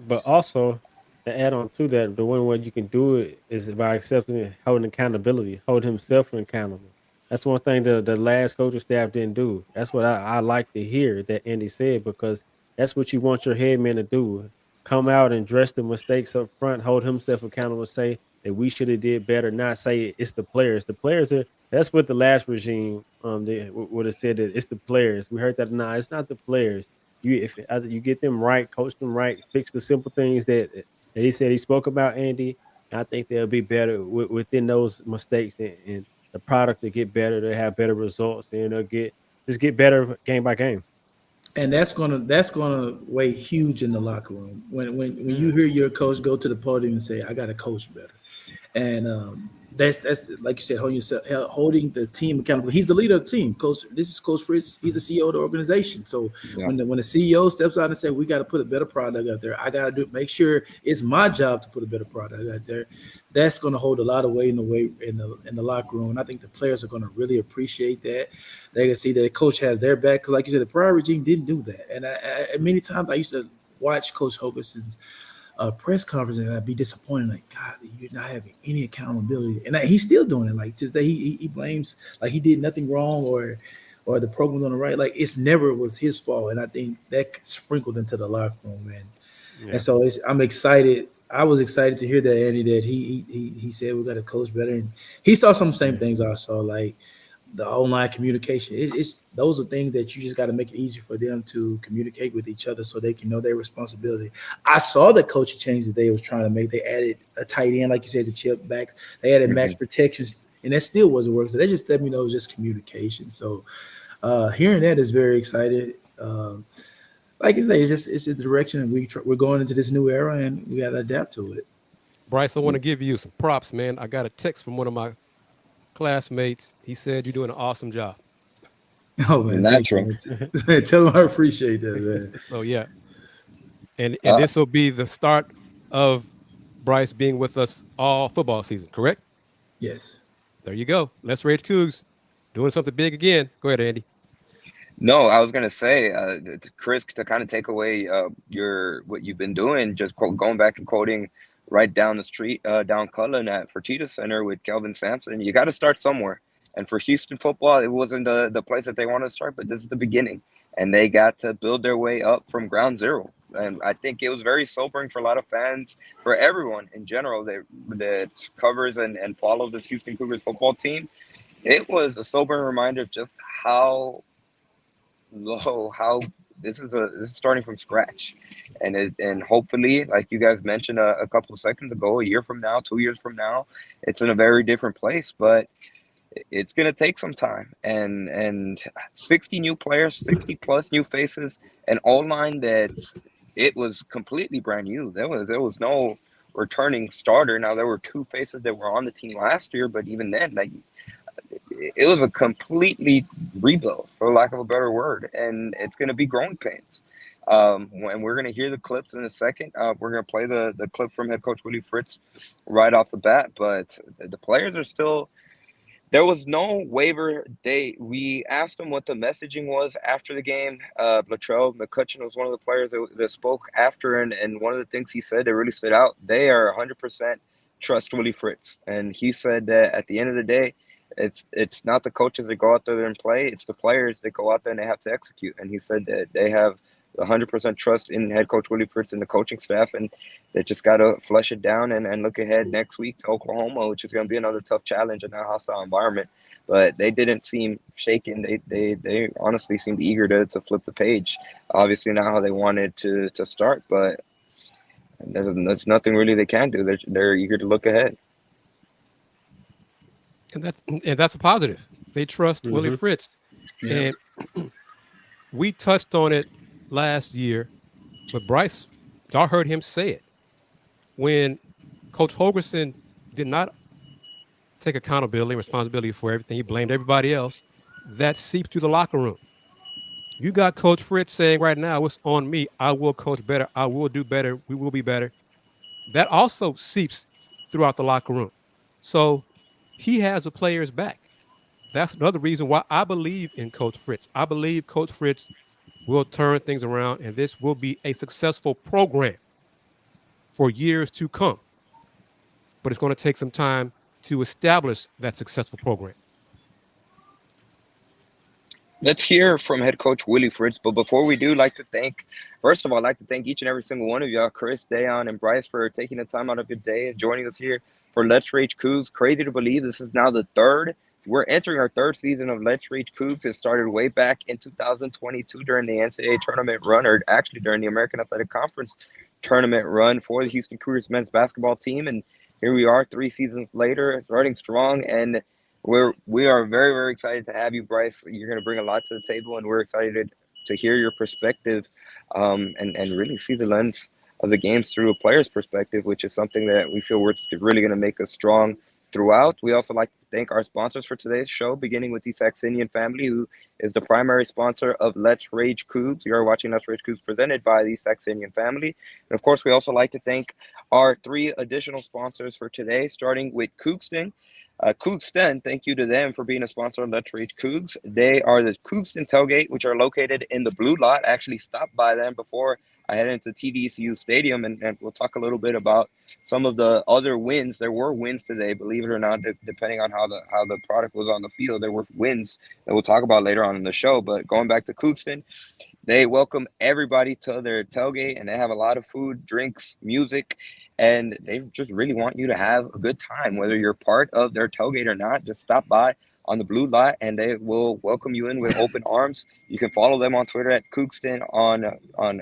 But also, to add on to that, the one way you can do it is by accepting it, holding accountability, hold himself accountable. That's one thing the last coaching staff didn't do. That's what I like to hear that Andy said, because that's what you want your head man to do. Come out and address the mistakes up front, hold himself accountable, say that we should have did better, not say it's the players. The players are, that's what the last regime they would have said, that it's the players. We heard that. Nah, it's not the players. If either you get them right, coach them right, fix the simple things that he said he spoke about, Andy, I think they'll be better within those mistakes, and the product to get better, to have better results, and they'll get better game by game. And that's gonna weigh huge in the locker room when you hear your coach go to the podium and say, "I got to coach better," and that's like you said, holding the team accountable. He's the leader of the team. This is Coach Fritz. He's the CEO of the organization. So when the CEO steps out and says, "We got to put a better product out there," I got to make sure it's my job to put a better product out there. That's going to hold a lot of weight in the locker room, and I think the players are going to really appreciate that. They can see that the coach has their back, because, like you said, the prior regime didn't do that. And I many times I used to watch Coach Hogan's press conference, and I'd be disappointed, like, God, you're not having any accountability. And he's still doing it. Like, just that he blames, like he did nothing wrong, or the program's on the right. Like, it's never was his fault. And I think that sprinkled into the locker room, man. Yeah. And so I'm excited. I was excited to hear that, Andy, that he said we got to coach better. And he saw some same things I saw, like the online communication. It's those are things that you just got to make it easier for them to communicate with each other so they can know their responsibility. I saw the coaching change that they was trying to make. They added a tight end, like you said, the chip backs. They added max protections, and that still wasn't working. So they just let me know it was just communication. So hearing that is very exciting. Like I say, it's just the direction, and we're going into this new era, and we got to adapt to it. Bryce, I want to give you some props, man. I got a text from one of my classmates. He said you're doing an awesome job. Oh, man, natural. Tell him I appreciate that, man. Oh yeah, and this will be the start of Bryce being with us all football season, correct? Yes. There you go. Let's Rage Coogs doing something big again. Go ahead, Andy. No, I was gonna say, Kris, to kind of take away what you've been doing, just going back and quoting right down the street, down Cullen at Fertitta Center with Kelvin Sampson. You got to start somewhere. And for Houston football, it wasn't the place that they wanted to start, but this is the beginning. And they got to build their way up from ground zero. And I think it was very sobering for a lot of fans, for everyone in general that covers and follows this Houston Cougars football team. It was a sobering reminder of just how this is starting from scratch, and hopefully, like you guys mentioned a couple of seconds ago, a year from now, 2 years from now, it's in a very different place. But it's going to take some time, and 60 new players, 60 plus new faces, an O-line that it was completely brand new. There was no returning starter. Now there were 2 faces that were on the team last year, but even then, like, it was a completely rebuild, for lack of a better word, and it's going to be growing pains. When we're going to hear the clips in a second, we're going to play the clip from head coach Willie Fritz right off the bat, but the players are still, there was no waiver. We asked them what the messaging was after the game. Latrell McCutcheon was one of the players that spoke after, and one of the things he said that really stood out, they are 100% trust Willie Fritz. And he said that at the end of the day, it's not the coaches that go out there and play, it's the players that go out there and they have to execute. And he said that they have 100% trust in head coach Willie Fritz and the coaching staff, and they just got to flush it down and look ahead next week to Oklahoma, which is going to be another tough challenge in a hostile environment. But they didn't seem shaken. They honestly seemed eager to flip the page. Obviously not how they wanted to start, but there's nothing really they can do. They're eager to look ahead. And that's a positive. They trust Willie Fritz. Yeah. And we touched on it last year, but Bryce, y'all heard him say it. When Coach Holgerson did not take accountability and responsibility for everything, he blamed everybody else. that seeps to the locker room. You got Coach Fritz saying right now, it's on me. I will coach better. I will do better. We will be better. That also seeps throughout the locker room. So he has the players back. That's another reason why I believe in Coach Fritz. I believe Coach Fritz will turn things around, and this will be a successful program for years to come. But it's going to take some time to establish that successful program. Let's hear from head coach Willie Fritz. But before we do, first of all, I'd like to thank each and every single one of y'all, Kris, Dayon, and Bryce, for taking the time out of your day and joining us here for Let's Rage Coogs. Crazy to believe this is now the third. We're entering our third season of Let's Rage Coogs. It started way back in 2022 during the NCAA tournament run, or actually during the American Athletic Conference tournament run for the Houston Cougars men's basketball team. And here we are 3 seasons later, starting strong, and we are very, very excited to have you, Bryce. You're going to bring a lot to the table, and we're excited to hear your perspective and really see the lens of the games through a player's perspective, which is something that we feel we're really going to make us strong throughout. We also like to thank our sponsors for today's show, beginning with the Saxenian Family, who is the primary sponsor of Let's Rage Coogs. You are watching Let's Rage Coogs presented by the Saxenian Family. And of course, we also like to thank our 3 additional sponsors for today, starting with Coogston. Coogston, thank you to them for being a sponsor of Let's Rage Coogs. They are the Coogston Tailgate, which are located in the blue lot. I actually stopped by them before I head into TVCU Stadium, and we'll talk a little bit about some of the other wins. There were wins today, believe it or not, depending on how the product was on the field. There were wins that we'll talk about later on in the show. But going back to Coogston, they welcome everybody to their tailgate, and they have a lot of food, drinks, music, and they just really want you to have a good time. Whether you're part of their tailgate or not, just stop by on the blue lot, and they will welcome you in with open arms. You can follow them on Twitter at Coogston, on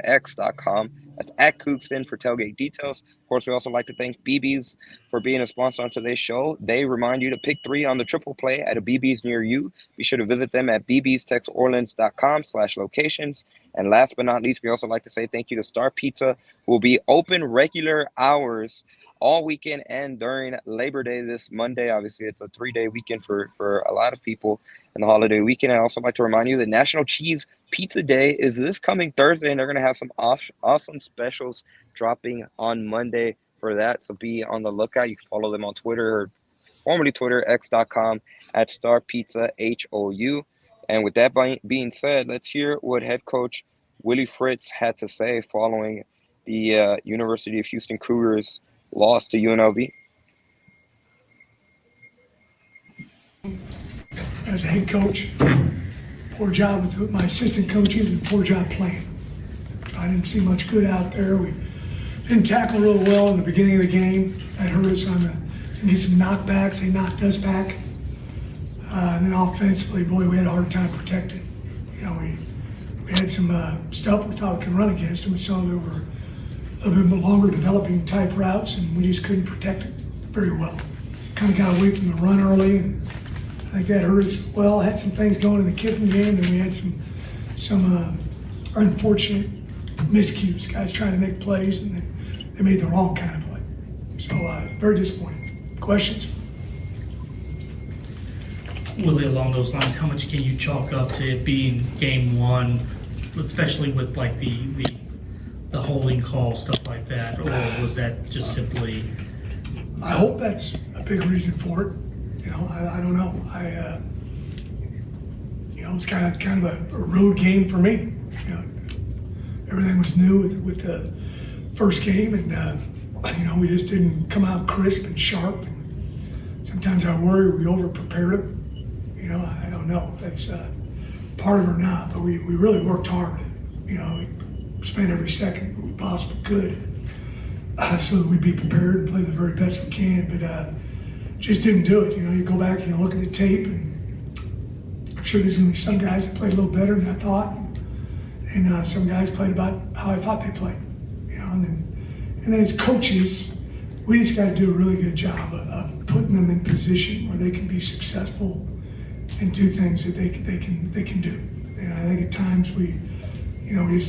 X.com. That's at Coogston for tailgate details. Of course, we also like to thank BB's for being a sponsor on today's show. They remind you to pick 3 on the triple play at a BB's near you. Be sure to visit them at bbstexorleans.com/locations. And last but not least, we also like to say thank you to Star Pizza, who will be open regular hours all weekend and during Labor Day this Monday. Obviously, it's a 3-day weekend for a lot of people in the holiday weekend. I also like to remind you that National Cheese Pizza Day is this coming Thursday, and they're going to have some awesome specials dropping on Monday for that. So be on the lookout. You can follow them on Twitter, or formerly Twitter, X.com, at Star Pizza HOU. And with that being said, let's hear what head coach Willie Fritz had to say following the University of Houston Cougars loss to UNLV. As a head coach, poor job with my assistant coaches and poor job playing. I didn't see much good out there. We didn't tackle real well in the beginning of the game. That hurt us on get some knockbacks. They knocked us back. And then offensively, boy, we had a hard time protecting. You know, we had some stuff we thought we could run against them. We saw there were a little bit longer developing type routes, and we just couldn't protect it very well. Kind of got away from the run early, and I think that hurt us well. Had some things going in the kicking game, and we had some unfortunate miscues. Guys trying to make plays, and they made the wrong kind of play. So very disappointing. Questions? Willie, along those lines, how much can you chalk up to it being game 1, especially with like the holding call, stuff like that, or was that just simply? I hope that's a big reason for it. You know, I don't know. You know, it's kind of a road game for me. You know, everything was new with the first game, and you know, we just didn't come out crisp and sharp. And sometimes I worry we over-prepared them. You know, I don't know if that's part of it or not, but we really worked hard. You know, we spent every second we possibly could so that we'd be prepared and play the very best we can, but just didn't do it. You know, you go back and you look at the tape, and I'm sure there's going to be some guys that played a little better than I thought, and some guys played about how I thought they played. You know, and then as coaches, we just got to do a really good job of putting them in position where they can be successful and do things that they can do. And I think at times we got you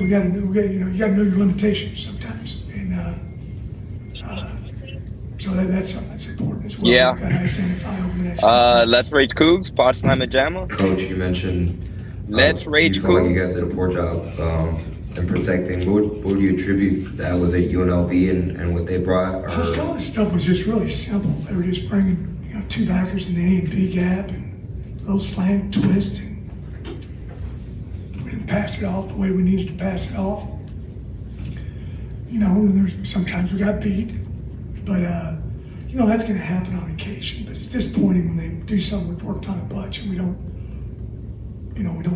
got to know your limitations sometimes. And So that's something that's important as well. Yeah. We've got to identify over the next couple weeks. Let's Rage Coogs, Pod Slam and Jamma. Coach, you mentioned Let's Rage you felt like you guys Coogs. did a poor job in protecting. What would you attribute that? Was it UNLV and what they brought? Or? Some of the stuff was just really simple. They were just bringing two backers in the A and B gap and a little slant twist. And we didn't pass it off the way we needed to pass it off. There's sometimes we got beat, but that's going to happen on occasion. But it's disappointing when they do something we've worked on a bunch and we don't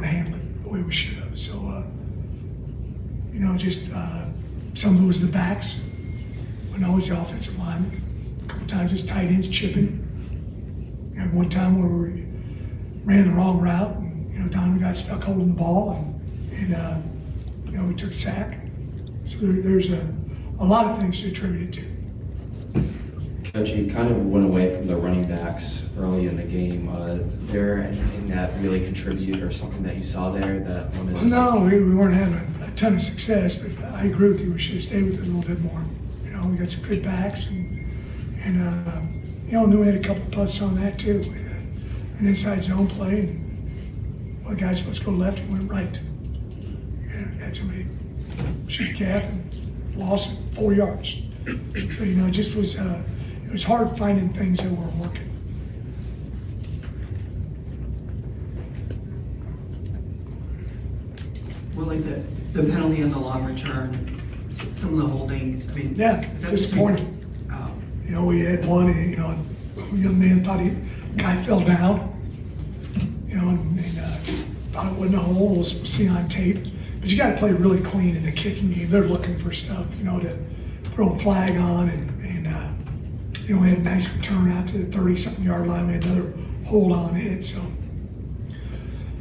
handle it the way we should have. So, some of it was the backs, when always the offensive linemen. A couple times it's tight ends chipping. One time where we ran the wrong route and Donovan got stuck holding the ball and we took a sack. So there's a lot of things to attribute it to. Coach, you kind of went away from the running backs early in the game. Is there anything that really contributed or something that you saw there that wanted to... No, we weren't having a ton of success, but I agree with you. We should have stayed with it a little bit more. We got some good backs and then we had a couple of punts on that too. We had an inside zone play and one guy's supposed to go left, he went right. Had somebody shoot the gap and lost 4 yards. So, it just was, it was hard finding things that weren't working. Willie, the penalty on the long return, some of the holdings, I mean. Yeah, disappointing. We had one, a young man thought guy fell down, and thought it wasn't a hole. We'll see on tape. But you got to play really clean in the kicking game. They're looking for stuff, to throw a flag on, and we had a nice return out to the 30-something yard line. We had another hold on hit. So,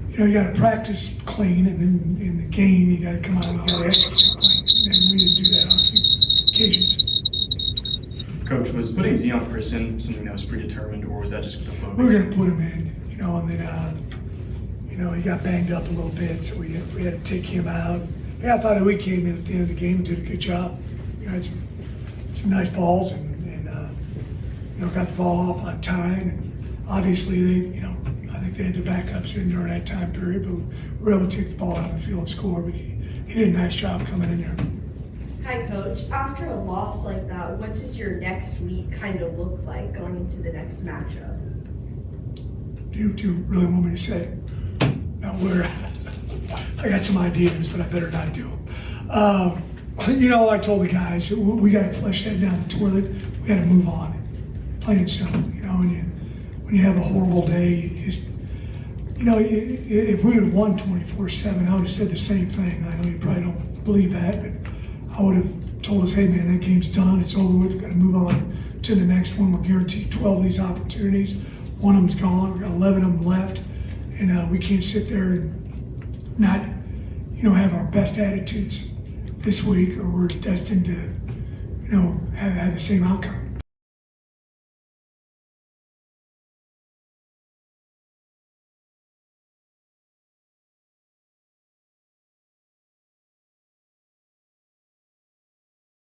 you got to practice clean, and then in the game you got to come out and you got to execute clean. And we didn't do that on a few occasions. Coach, was putting Zion Kris in something that was predetermined, or was that just with the flow? We were going to put him in, and then he got banged up a little bit, so we had to take him out. Yeah, I thought we came in at the end of the game and did a good job. Had some nice balls and got the ball off on time. And obviously, I think they had their backups in during that time period, but we were able to take the ball out of the field and score. But he did a nice job coming in there. Hi, Coach. After a loss like that, what does your next week kind of look like going into the next matchup? Do you really want me to say? No, I got some ideas, but I better not do them. I told the guys, we got to flush that down the toilet. We got to move on. Plain and simple. When you have a horrible day, if we would have won 24-7, I would have said the same thing. I know you probably don't believe that, but I would have told us, hey man, that game's done, it's over with, we've got to move on to the next one. We're guaranteed 12 of these opportunities. One of them's gone, we've got 11 of them left, and we can't sit there and not, have our best attitudes this week, or we're destined to, have the same outcome.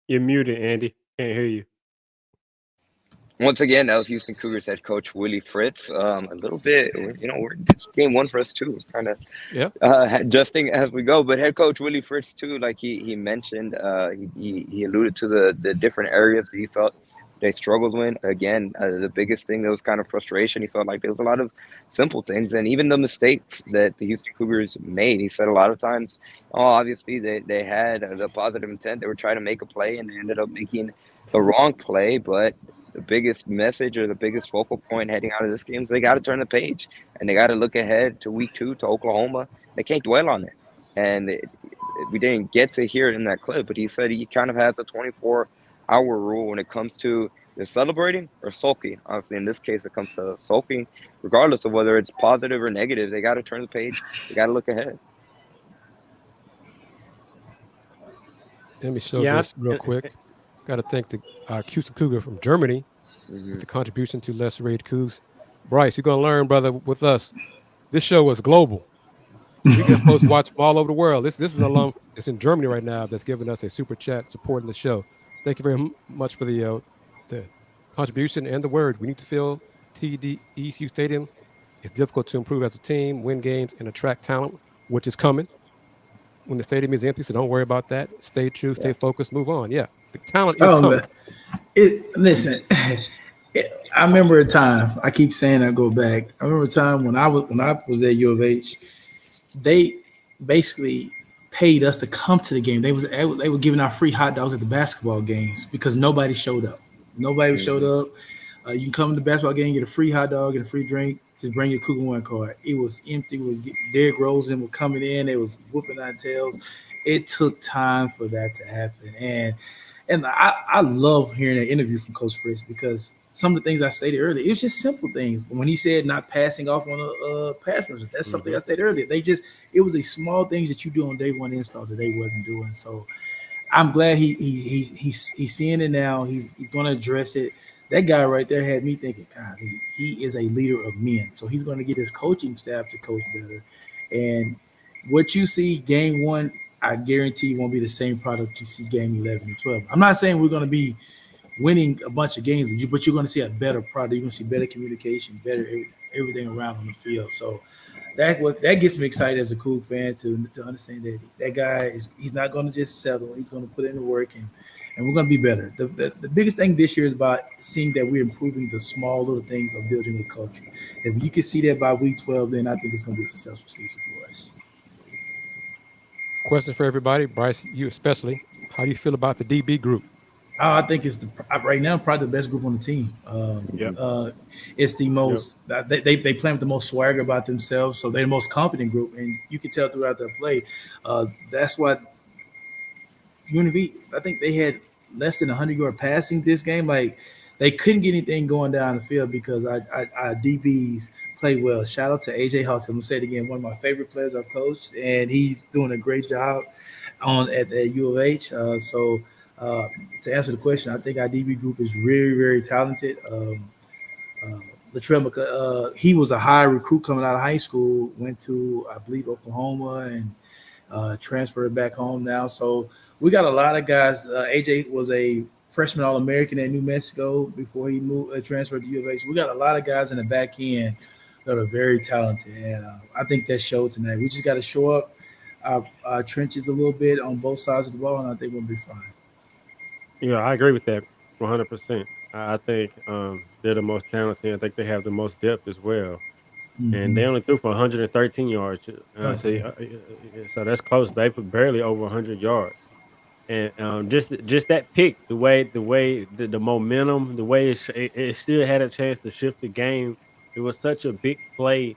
You're muted, Andy. Can't hear you. Once again, that was Houston Cougars head coach Willie Fritz. A little bit, it's game one for us too. It's kind of adjusting as we go. But head coach Willie Fritz too, like he mentioned, he alluded to the different areas that he felt they struggled with. Again, the biggest thing that was kind of frustration. He felt like there was a lot of simple things, and even the mistakes that the Houston Cougars made. He said a lot of times, obviously they had the positive intent. They were trying to make a play, and they ended up making the wrong play. But the biggest message or the biggest focal point heading out of this game is they got to turn the page, and they got to look ahead to week 2 to Oklahoma. They can't dwell on it. And we didn't get to hear it in that clip, but he said he kind of has a 24-hour rule when it comes to the celebrating or sulking. Honestly, in this case, it comes to sulking. Regardless of whether it's positive or negative, they got to turn the page. They got to look ahead. Let me show this real quick. Got to thank the Houston Cougar from Germany with the contribution to Let's Rage Coogs. Bryce, you're going to learn, brother, with us. This show is global. We get supposed to watch from all over the world. This is a alum. It's in Germany right now that's giving us a super chat supporting the show. Thank you very much for the contribution and the word. We need to fill TD ECU Stadium. It's difficult to improve as a team, win games, and attract talent, which is coming when the stadium is empty. So don't worry about that. Stay true, stay focused, move on. Yeah, the talent is coming. Listen, I remember a time. I keep saying I go back. I remember a time when I was at U of H. They basically paid us to come to the game. They were giving out free hot dogs at the basketball games because nobody showed up. Nobody showed up. You can come to the basketball game, get a free hot dog and a free drink. Just bring your Cougar One card. It was empty. It was Derrick Rosen were coming in. They was whooping our tails. It took time for that to happen, and I love hearing an interview from Coach Fritz because some of the things I stated earlier, it was just simple things. When he said not passing off on a pass rusher, that's something I stated earlier. It was a small things that you do on day one install that they wasn't doing. So I'm glad he's seeing it now. He's going to address it. That guy right there had me thinking, God, he is a leader of men. So he's going to get his coaching staff to coach better. And what you see game one, I guarantee you won't be the same product you see game 11 and 12. I'm not saying we're going to be winning a bunch of games, but you're going to see a better product. You're going to see better communication, better everything around on the field. So that gets me excited as a Coug fan to understand that guy he's not going to just settle. He's going to put in the work and we're going to be better. The biggest thing this year is about seeing that we're improving the small little things of building a culture. If you can see that by week 12, then I think it's going to be a successful season for us. Question for everybody, Bryce, you especially. How do you feel about the DB group? I think it's right now probably the best group on the team. It's the most they play with the most swagger about themselves, so they're the most confident group, and you can tell throughout their play. That's what UNLV. I think they had less than 100-yard passing this game. Like they couldn't get anything going down the field because our DBs play well. Shout out to AJ Hudson. I'm gonna say it again. One of my favorite players I've coached, and he's doing a great job at U of H. To answer the question, I think our DB group is very, very talented. Latrell, he was a high recruit coming out of high school, went to, I believe, Oklahoma and transferred back home now. So we got a lot of guys. AJ was a freshman All-American at New Mexico before he transferred to U of H. We got a lot of guys in the back end that are very talented, and I think that showed tonight. We just got to show up our trenches a little bit on both sides of the ball, and I think we'll be fine. Yeah, I agree with that 100%. I think they're the most talented. I think they have the most depth as well. And they only threw for 113 yards. So that's close. They put barely over 100 yards. And just that pick, the momentum, the way it still had a chance to shift the game. It was such a big play.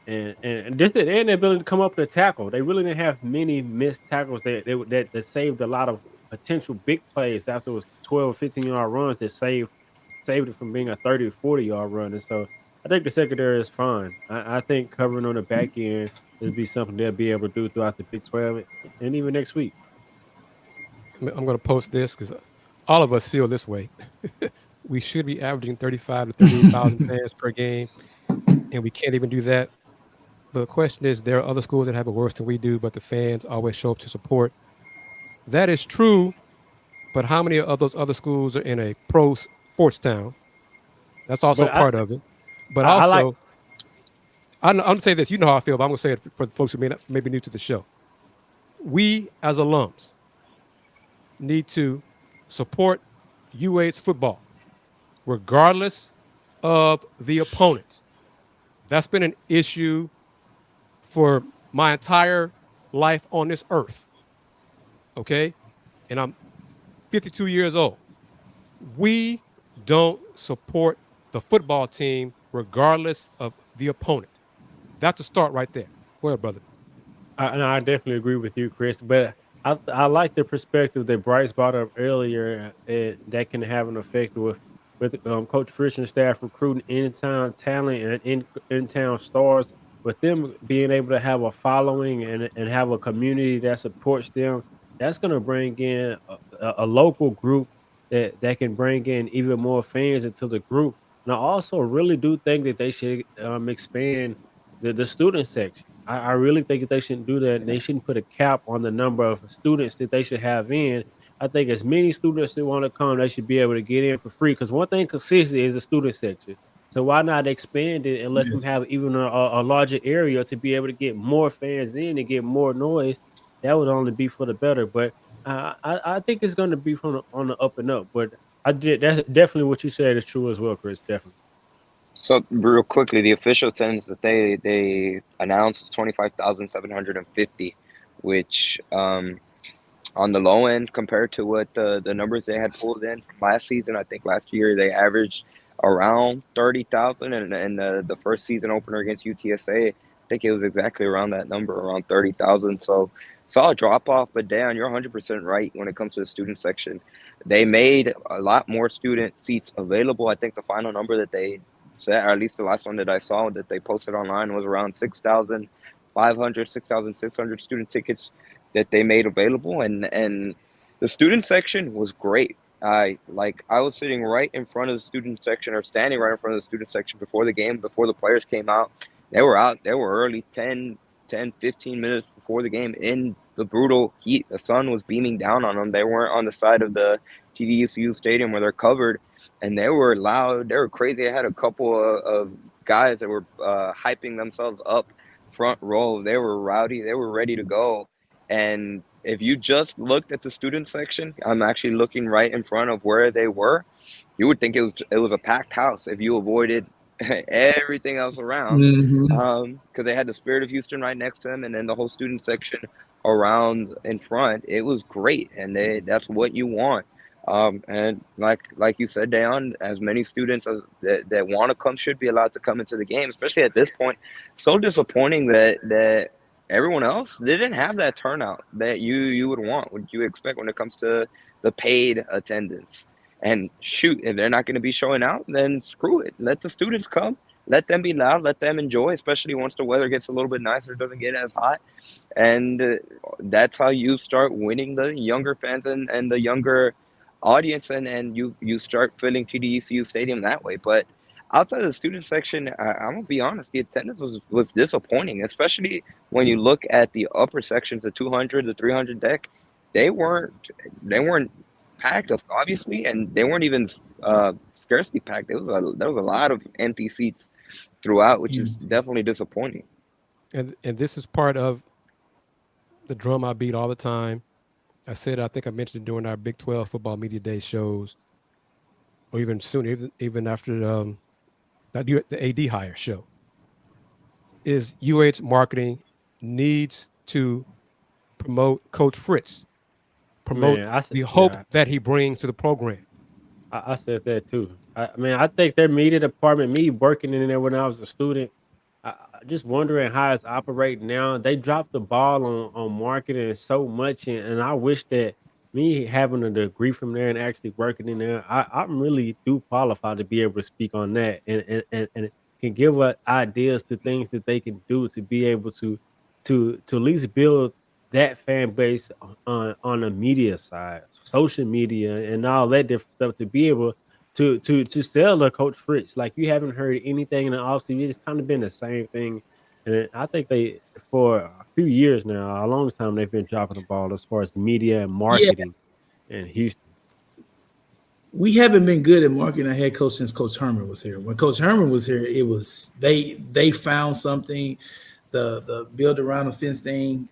And just the ability to come up with a tackle. They really didn't have many missed tackles that saved a lot of potential big plays after it was 12 or 15-yard runs that saved it from being a 30 or 40-yard run. And so I think the secondary is fine. I think covering on the back end will be something they'll be able to do throughout the Big 12 and even next week. I'm going to post this because all of us feel this way. We should be averaging 35 to 38,000 fans per game, and we can't even do that. But the question is, there are other schools that have it worse than we do, but the fans always show up to support. That is true, but how many of those other schools are in a pro sports town? That's also part of it. But I'm going to say this. You know how I feel, but I'm going to say it for the folks who may be new to the show. We, as alums, need to support UA's football, regardless of the opponents. That's been an issue for my entire life on this earth. Okay? And I'm 52 years old. We don't support the football team regardless of the opponent. That's a start right there. Go ahead, brother. I definitely agree with you, Kris. But I like the perspective that Bryce brought up earlier that can have an effect with Coach Fritz and staff recruiting in-town talent and in-town stars. With them being able to have a following and have a community that supports them, that's going to bring in a local group that can bring in even more fans into the group. And I also really do think that they should expand the student section. I really think that they shouldn't do that. And they shouldn't put a cap on the number of students that they should have in. I think as many students that want to come, they should be able to get in for free. Because one thing consistent is the student section. So why not expand it and let them Yes. have even a larger area to be able to get more fans in and get more noise? That would only be for the better. But I think it's going to be from on the up and up. But that's definitely what you said is true as well, Chris. Definitely. So real quickly, the official attendance that they announced was 25,750, which on the low end compared to what the numbers they had pulled in from last season. I think last year they averaged around 30,000, and the first season opener against UTSA, I think it was exactly around that number, around 30,000. So saw a drop off, but Dan, you're 100% right when it comes to the student section. They made a lot more student seats available. I think the final number that they said, or at least the last one that I saw that they posted online, was around 6,500, 6,600 student tickets that they made available, and the student section was great. I was sitting right in front of the student section, or standing right in front of the student section before the game, before the players came out. They were out. They were early, 15 minutes before the game, in the brutal heat. The sun was beaming down on them. They weren't on the side of the TDUCU stadium where they're covered, and they were loud. They were crazy. I had a couple of guys that were hyping themselves up front row. They were rowdy. They were ready to go. And if you just looked at the student section, I'm actually looking right in front of where they were, you would think it was a packed house if you avoided everything else around, because they had the Spirit of Houston right next to them, and then the whole student section around in front. It was great, and that's what you want. And like you said, Dayon, as many students that want to come should be allowed to come into the game, especially at this point. So disappointing that everyone else, they didn't have that turnout that you would want, what you expect when it comes to the paid attendance. And shoot, if they're not going to be showing out, then screw it. Let the students come. Let them be loud. Let them enjoy, especially once the weather gets a little bit nicer, doesn't get as hot. And that's how you start winning the younger fans and the younger audience, and you start filling TDECU Stadium that way. But outside of the student section, I'm going to be honest, the attendance was disappointing, especially when you look at the upper sections, the 200, the 300 deck. They weren't packed, obviously, and they weren't even scarcely packed. There was a lot of empty seats throughout, which is definitely disappointing. And this is part of the drum I beat all the time. I think I mentioned it during our Big 12 Football Media Day shows, or even soon, even after the AD hire show, is UH marketing needs to promote Coach Fritz, promote the hope that he brings to the program. I said that too. I think their media department, me working in there when I was a student, just wondering how it's operating now. They dropped the ball on marketing so much, and I wish that me having a degree from there and actually working in there, I'm really do qualify to be able to speak on that, and can give ideas to things that they can do to be able to at least build that fan base on the media side, social media, and all that different stuff, to be able to sell a Coach Fritz. Like, you haven't heard anything in the offseason. It's kind of been the same thing. And I think they, for a few years now, a long time, they've been dropping the ball as far as the media and marketing in Houston. We haven't been good at marketing a head coach since Coach Herman was here. When Coach Herman was here, it was they found something, the build around the fence thing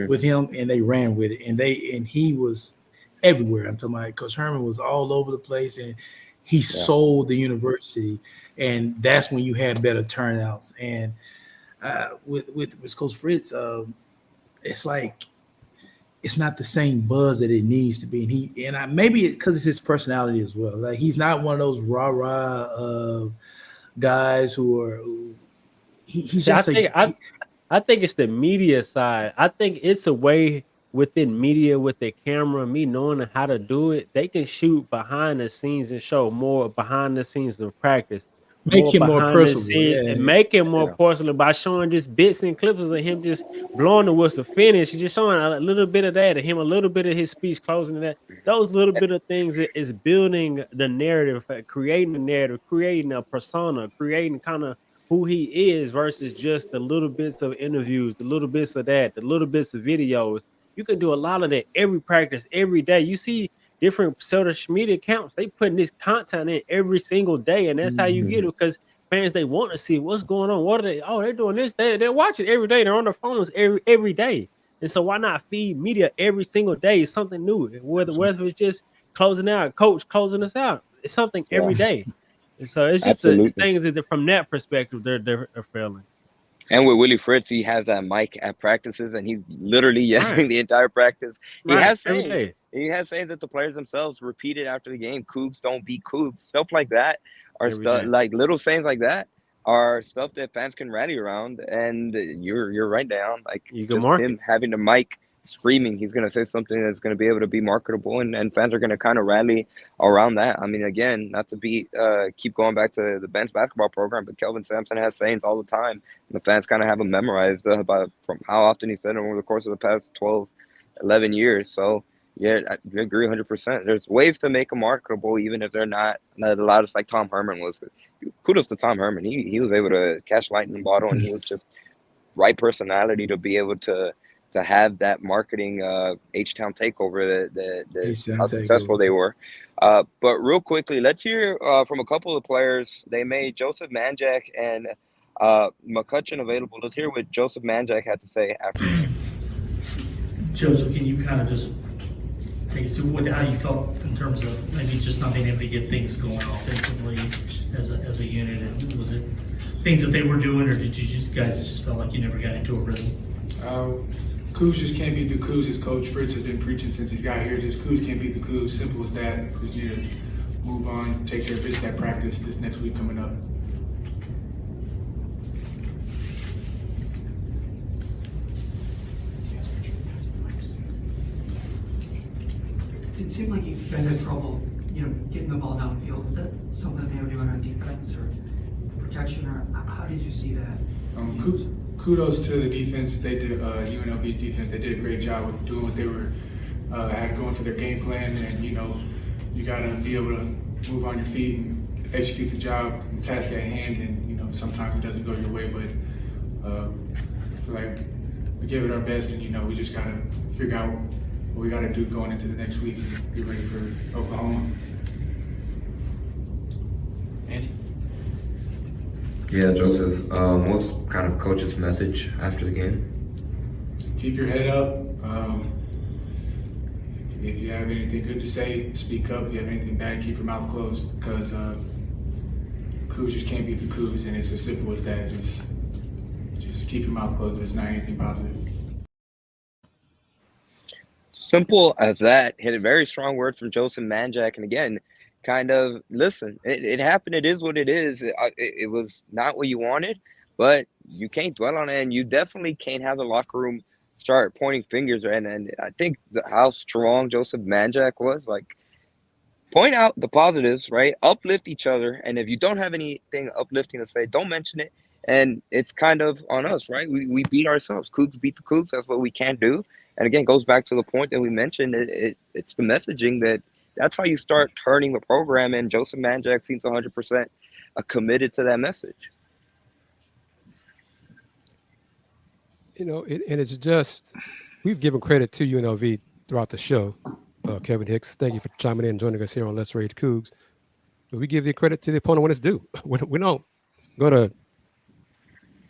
with him, and they ran with it. And he was everywhere. I'm talking about Coach Herman was all over the place, and he sold the university, and that's when you had better turnouts. And with Coach Fritz, it's like it's not the same buzz that it needs to be. And maybe it's because it's his personality as well. Like, he's not one of those rah-rah guys he's just I think it's the media side. I think it's a way within media with the camera, me knowing how to do it, they can shoot behind the scenes and show more behind the scenes of practice. Make him more personal, and make him more personal by showing just bits and clips of him just blowing the whistle finish, just showing a little bit of that, and him a little bit of his speech closing that. Those little bit of things is building the narrative, creating a narrative, creating a persona, creating kind of who he is, versus just the little bits of interviews, the little bits of that, the little bits of videos. You can do a lot of that every practice, every day. You see different social media accounts, they putting this content in every single day, and that's how you get it, because fans, they want to see what's going on. What are they? Oh, they're doing this. They're watching every day. They're on their phones every day. And so why not feed media every single day? Something new. Whether it's just closing out, coach closing us out. It's something every day. And so it's just the things that from that perspective they're failing. And with Willie Fritz, he has that mic at practices, and he's literally yelling the entire practice. He has sayings. He has sayings that the players themselves repeated after the game. Cougs don't beat Cougs. Stuff like that are stuff like little sayings like that are stuff that fans can rally around. And you're right, Dayon. Like just him having the mic screaming, he's gonna say something that's gonna be able to be marketable, and fans are gonna kind of rally around that. I mean, again, not to keep going back to the bench basketball program, but Kelvin Sampson has sayings all the time. And the fans kind of have them memorized from how often he said them over the course of the past 12, 11 years. So yeah, I agree 100%. There's ways to make them marketable, even if they're not the loudest, like Tom Herman was. Kudos to Tom Herman. He was able to catch lightning in the bottle, and he was just right personality to be able to have that marketing H-Town takeover that how successful they were. But real quickly, let's hear from a couple of players. They made Joseph Manjack and McCutcheon available. Let's hear what Joseph Manjack had to say after the game. Joseph, can you kind of just take us through how you felt in terms of maybe just not being able to get things going offensively as a unit? And was it things that they were doing, or did you guys just felt like you never got into a rhythm? Cougs just can't beat the Cougs, as Coach Fritz has been preaching since he got here. Just Cougs can't beat the Cougs. Simple as that. Just need to move on, take care of business at practice this next week coming up. It seemed like you guys had trouble, getting the ball downfield. Is that something they were doing on defense or protection, or how did you see that? Kudos to the defense. They did UNLV's defense. They did a great job with doing what they were had going for their game plan. And you got to be able to move on your feet and execute the job and task at hand. And sometimes it doesn't go your way, but I feel like we gave it our best. And we just got to figure out what we got to do going into the next week and get ready for Oklahoma. Andy? Yeah, Joseph, what's kind of coach's message after the game? Keep your head up. If you have anything good to say, speak up. If you have anything bad, keep your mouth closed, because Cougs just can't beat the Cougs, and it's as simple as that. Just keep your mouth closed if it's not anything positive. Simple as that. Hit very strong words from Joseph Manjack, and again, kind of listen. It happened. It is what it is. It was not what you wanted, but you can't dwell on it, and you definitely can't have the locker room start pointing fingers. And I think how strong Joseph Manjack was, like, point out the positives, right? Uplift each other, and if you don't have anything uplifting to say, don't mention it. And it's kind of on us, right? We beat ourselves. Cougs beat the Cougs. That's what we can't do. And again, it goes back to the point that we mentioned. It's the messaging that's how you start turning the program, and Joseph Manjack seems 100% committed to that message. And it's just, we've given credit to UNLV throughout the show. Kevin Hicks, thank you for chiming in and joining us here on Let's Rage Coogs. But we give the credit to the opponent when it's due. We don't go to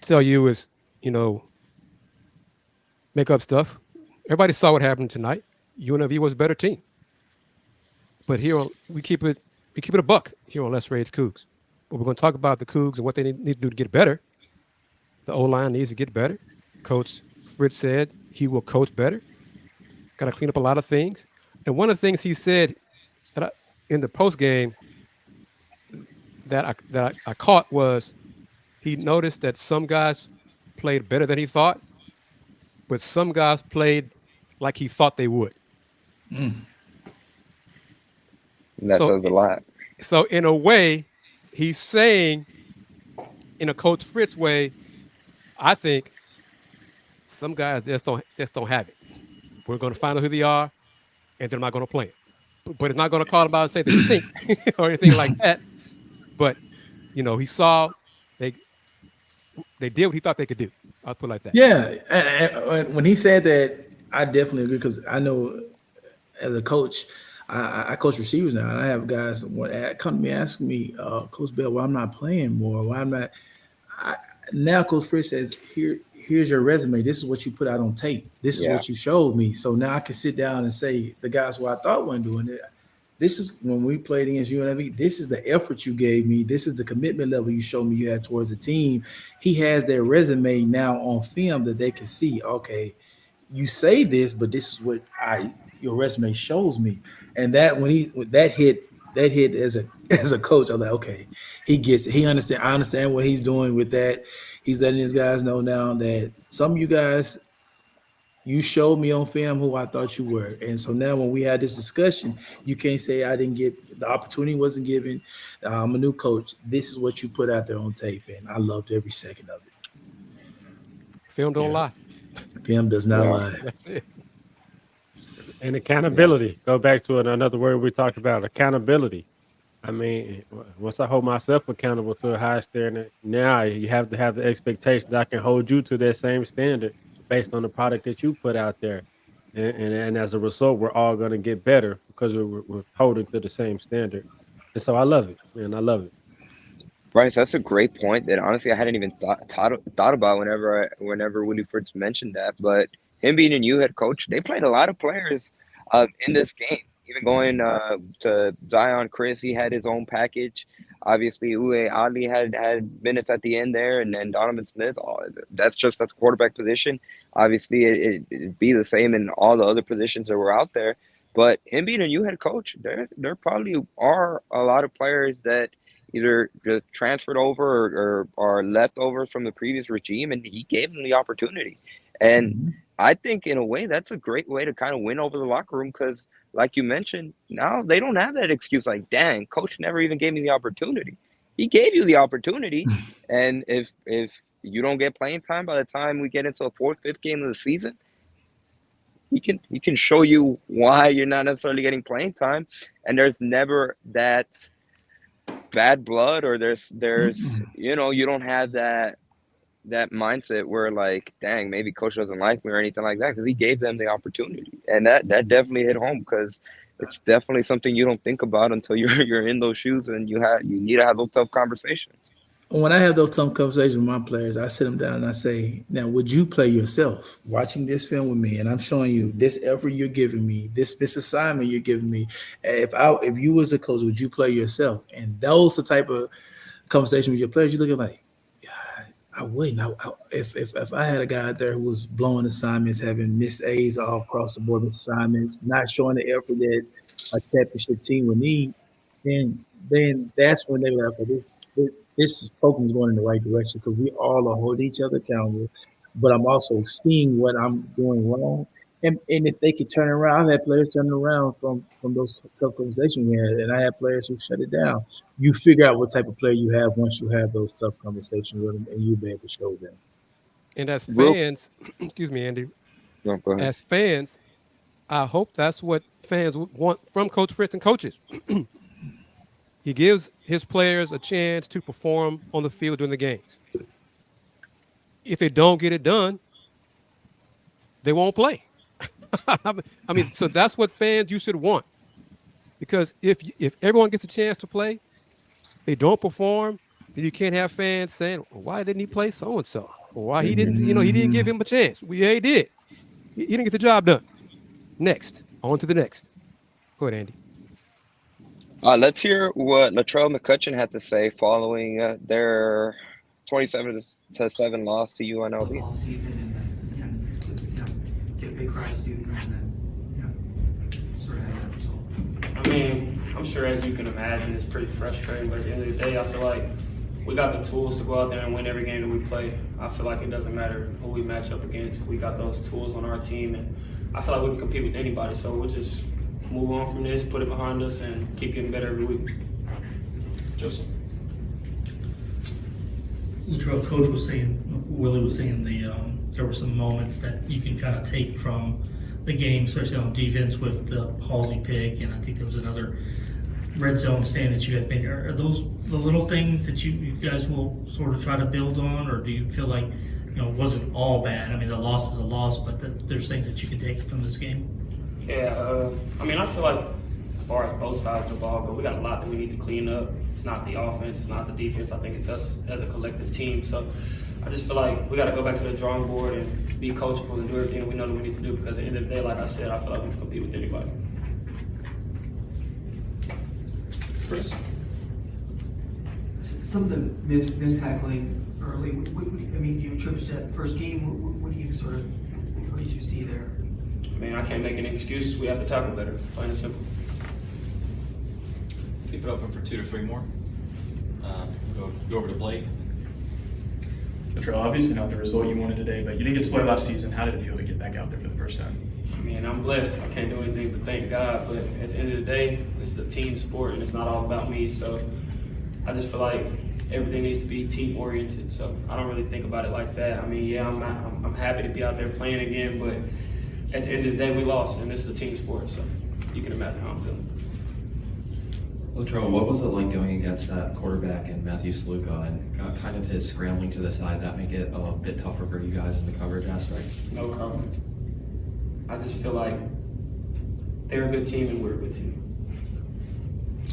tell you make up stuff. Everybody saw what happened tonight. UNLV was a better team. But here we keep it a buck here on Let's Rage Coogs. But we're going to talk about the Cougs and what they need to do to get better. The O-line needs to get better. Coach Fritz said he will coach better. Got to clean up a lot of things. And one of the things he said in the post game that I caught was he noticed that some guys played better than he thought, but some guys played like he thought they would. That says a lot. So in a way, he's saying, in a Coach Fritz way, I think some guys just don't have it. We're going to find out who they are, and they're not going to play it. But it's not going to call them out and say they stink or anything like that. But he saw they did what he thought they could do. I'll put it like that. Yeah, when he said that I definitely agree because I know as a coach, I coach receivers now, and I have guys come to me asking me, Coach Beall, why I'm not playing more? Why I'm not? Now Coach Fritz says, here's your resume. This is what you put out on tape. This is what you showed me. So now I can sit down and say the guys who I thought weren't doing it. This is when we played against UNLV. This is the effort you gave me. This is the commitment level you showed me you had towards the team. He has their resume now on film that they can see. Okay, you say this, but this is what your resume shows me. And that when that hit as a coach, I'm like, okay, he gets it. He understand. I understand what he's doing with that. He's letting his guys know now that some of you guys, you showed me on film who I thought you were. And so now when we had this discussion, you can't say I didn't get the opportunity wasn't given. I'm a new coach. This is what you put out there on tape. And I loved every second of it. Film don't lie. Film does not lie. That's it. And accountability. Go back to another word we talked about, accountability. I mean, once I hold myself accountable to a high standard, now you have to have the expectation that I can hold you to that same standard based on the product that you put out there. And as a result, we're all going to get better because we're holding to the same standard. And so I love it, man. I love it. Bryce, that's a great point that honestly I hadn't even thought about whenever Willie Fritz mentioned that. But him being a new head coach, they played a lot of players in this game. Even going to Dayon, Kris, he had his own package. Obviously, Uwe Ali had minutes at the end there, and then Donovan Smith. That's the quarterback position. Obviously, it'd be the same in all the other positions that were out there. But him being a new head coach, there probably are a lot of players that either just transferred over or are left over from the previous regime, and he gave them the opportunity. And I think in a way that's a great way to kind of win over the locker room because, like you mentioned, now they don't have that excuse like, dang, coach never even gave me the opportunity. He gave you the opportunity. And if you don't get playing time by the time we get into the 4th, 5th game of the season, he can show you why you're not necessarily getting playing time. And there's never that bad blood or there's you don't have that mindset where like, dang, maybe coach doesn't like me or anything like that, because he gave them the opportunity. And that definitely hit home because it's definitely something you don't think about until you're in those shoes and you need to have those tough conversations. When I have those tough conversations with my players, I sit them down and I say, now, would you play yourself watching this film with me? And I'm showing you this effort you're giving me, this assignment you're giving me. If you was a coach, would you play yourself? And those the type of conversation with your players, you're looking like, I wouldn't. If I had a guy out there who was blowing assignments, having missed A's all across the board, missed assignments, not showing the effort that a championship team would need, then that's when they were like, okay, this program's going in the right direction because we all are holding each other accountable. But I'm also seeing what I'm doing wrong. And if they could turn around, I've had players turning around from those tough conversations we had, and I had players who shut it down. You figure out what type of player you have once you have those tough conversations with them, and you'll be able to show them. And as fans, excuse me, Andy. No, go ahead. As fans, I hope that's what fans want from Coach Fritz and coaches. He gives his players a chance to perform on the field during the games. If they don't get it done, they won't play. I mean, so that's what fans you should want. Because if everyone gets a chance to play, they don't perform, then you can't have fans saying, well, why didn't he play so-and-so? Or why he didn't, he didn't give him a chance. Well, yeah, he did. He didn't get the job done. Next. On to the next. Go ahead, Andy. Let's hear what Latrell McCutcheon had to say following their 27-7 loss to UNLV. All season and get a big crowd student and then sort of have that result. I mean, I'm sure as you can imagine, it's pretty frustrating. But at the end of the day, I feel like we got the tools to go out there and win every game that we play. I feel like it doesn't matter who we match up against. We got those tools on our team, and I feel like we can compete with anybody. So we'll just move on from this, put it behind us, and keep getting better every week. Joseph. Latrell, Coach was saying, Willie was saying there were some moments that you can kind of take from the game, especially on defense with the Halsey pick, and I think there was another red zone stand that you guys made. Are those the little things that you guys will sort of try to build on, or do you feel like wasn't all bad. I mean, the loss is a loss, but there's things that you can take from this game. Yeah, I mean, I feel like as far as both sides of the ball go, we got a lot that we need to clean up. It's not the offense, it's not the defense. I think it's us as a collective team. So I just feel like we got to go back to the drawing board and be coachable and do everything that we know that we need to do, because at the end of the day, like I said, I feel like we can compete with anybody. Kris? Some of the missed tackling early, I mean, you attribute that first game. What do you what did you see there? I mean, I can't make any excuses. We have to tackle better, plain and simple. Keep it open for 2 to 3 more. Go over to Blake. Latrell, obviously not the result you wanted today, but you didn't get to play last season. How did it feel to get back out there for the first time? I mean, I'm blessed. I can't do anything but thank God. But at the end of the day, this is a team sport, and it's not all about me. So I just feel like everything needs to be team-oriented. So I don't really think about it like that. I mean, yeah, I'm happy to be out there playing again, but at the end of the day, we lost, and this is a team sport. So you can imagine how I'm feeling. Latrell, what was it like going against that quarterback and Matthew Sluka and kind of his scrambling to the side? That make it a little bit tougher for you guys in the coverage aspect? No problem. I just feel like they're a good team and we're a good team.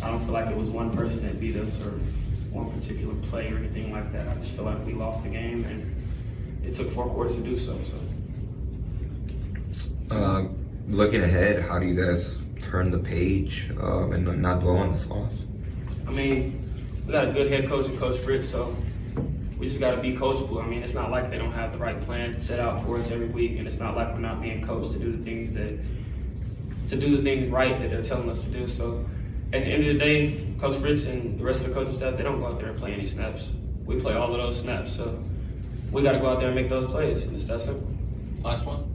I don't feel like it was one person that beat us or one particular play or anything like that. I just feel like we lost the game, and it took 4 quarters to do so. Looking ahead, how do you guys turn the page and not dwell on this loss? I mean, we got a good head coach in Coach Fritz, so we just got to be coachable. I mean, it's not like they don't have the right plan set out for us every week, and it's not like we're not being coached to do the things right that they're telling us to do. So at the end of the day, Coach Fritz and the rest of the coaching staff, they don't go out there and play any snaps. We play all of those snaps, so we got to go out there and make those plays, and it's that simple. Last one.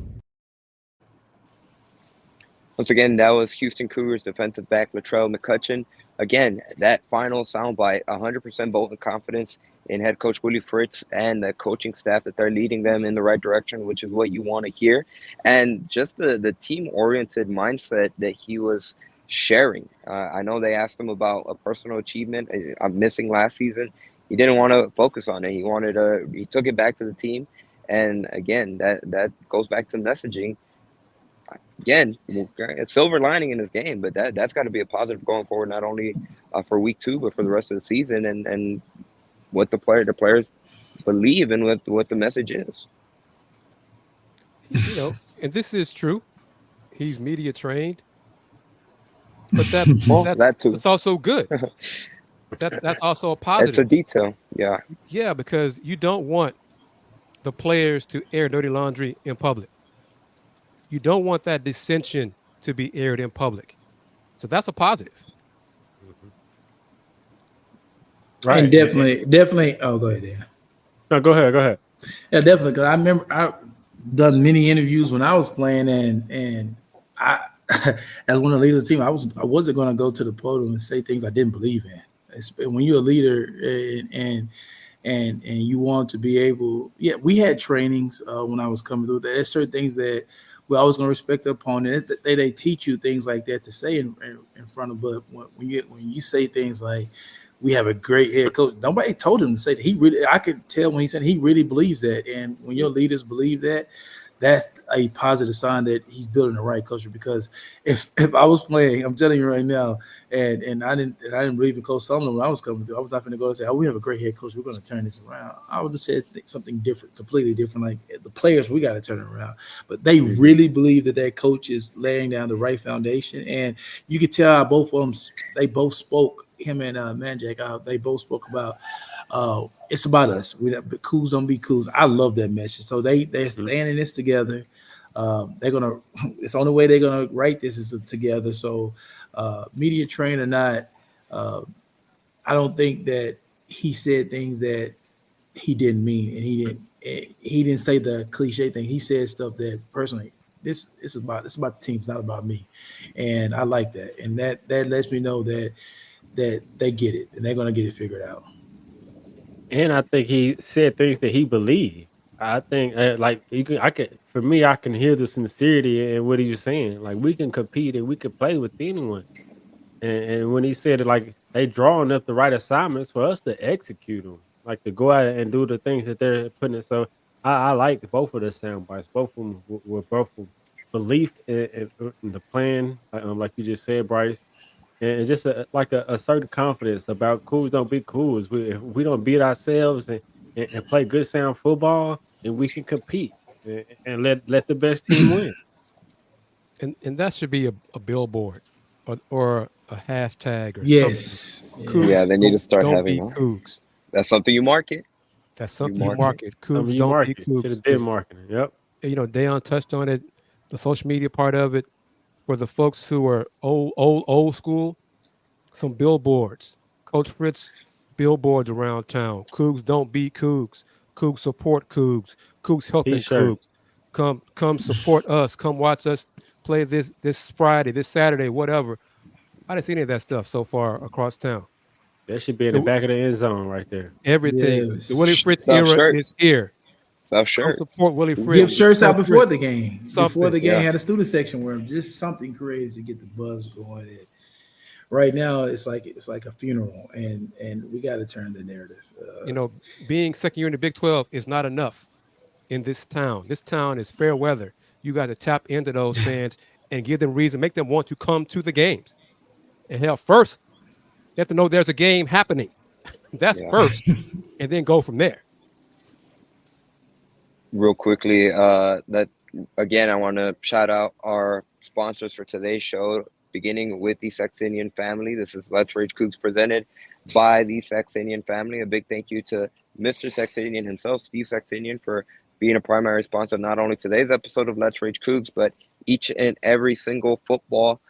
Once again, that was Houston Cougars defensive back Latrell McCutcheon. Again, that final soundbite, 100% vote of confidence in head coach Willie Fritz and the coaching staff that they're leading them in the right direction, which is what you want to hear. And just the team-oriented mindset that he was sharing. I know they asked him about a personal achievement I'm missing last season. He didn't want to focus on it. He took it back to the team. And again, that goes back to messaging. Again, a silver lining in this game, but that's got to be a positive going forward, not only for week 2, but for the rest of the season, and what the players believe and what the message is. And this is true. He's media trained, but that too. It's also good. That's also a positive. It's a detail, yeah. Yeah, because you don't want the players to air dirty laundry in public. You don't want that dissension to be aired in public. So that's a positive. Right. And definitely. Oh, go ahead, Dan. No, go ahead. Yeah, definitely. Because I remember I've done many interviews when I was playing, and I, as one of the leaders of the team, I wasn't going to go to the podium and say things I didn't believe in. When you're a leader and you want to be able, we had trainings when I was coming through. There's certain things that we're always going to respect the opponent. They teach you things like that to say in front of. But when you say things like, "We have a great head coach," nobody told him to say that. He really, I could tell when he said he really believes that. And when your leaders believe that, that's a positive sign that he's building the right culture. Because if I was playing, I'm telling you right now, and I didn't believe in Coach Sumner when I was coming through, I was not going to go and say, "Oh, we have a great head coach, we're going to turn this around." I would have said something different, completely different. Like, the players, we got to turn it around. But they really believe that coach is laying down the right foundation, and you could tell how both of them, they both spoke. Him and Manjack, they both spoke about it's about us. Cougs don't be Cougs. I love that message. So they're standing this together. It's the only way they're gonna write this is together. So media trained or not, I don't think that he said things that he didn't mean, and he didn't say the cliche thing. He said stuff that personally, this is about the team. It's not about me, and I like that. And that lets me know that they get it and they're going to get it figured out. And I think he said things that he believed. I think I can hear the sincerity in what he was saying. Like, we can compete and we can play with anyone. And when he said it, like, they drawing up the right assignments for us to execute them, like to go out and do the things that they're putting in. So I like both of the sound bites. Both of them were both belief in the plan, like you just said, Bryce, and just like a certain confidence about Cougs don't beat Cougs. If we don't beat ourselves and play good sound football, and we can compete and let the best team win. And that should be a billboard or a hashtag or something. Yes. Yeah, Cougs they need to start don't having beat that. Cougs. That's something you market. That's You something you market. market. Cougs You don't market beat should Cougs. have been marketing. Yep. Dayon touched on it. The social media part of it, for the folks who are old school, some billboards. Coach Fritz billboards around town. Cougs don't beat Cougs. Cougs support Cougs. Cougs helping T-shirts. Cougs. Come support us. Come watch us play this Friday, this Saturday, whatever. I didn't see any of that stuff so far across town. That should be in the back of the end zone right there. Everything. The Willie Yes. Fritz Sell era is shirts. here. Sell Come shirts. support Willie Fritz. Give shirts out Coach before Fritz. the game. Before Something. the game, Yeah. had a student section where just something creative to get the buzz going. And right now, it's like a funeral, and we got to turn the narrative. Being second year in the Big 12 is not enough in this town. This town is fair weather. You got to tap into those fans and give them reason, make them want to come to the games. And hell, first, you have to know there's a game happening. That's first, and then go from there. Real quickly, that again, I want to shout out our sponsors for today's show, beginning with the Saxenian Family. This is Let's Rage Coogs presented by the Saxenian Family. A big thank you to Mr. Saxenian himself, Steve Saxenian, for being a primary sponsor not only today's episode of Let's Rage Coogs, but each and every single football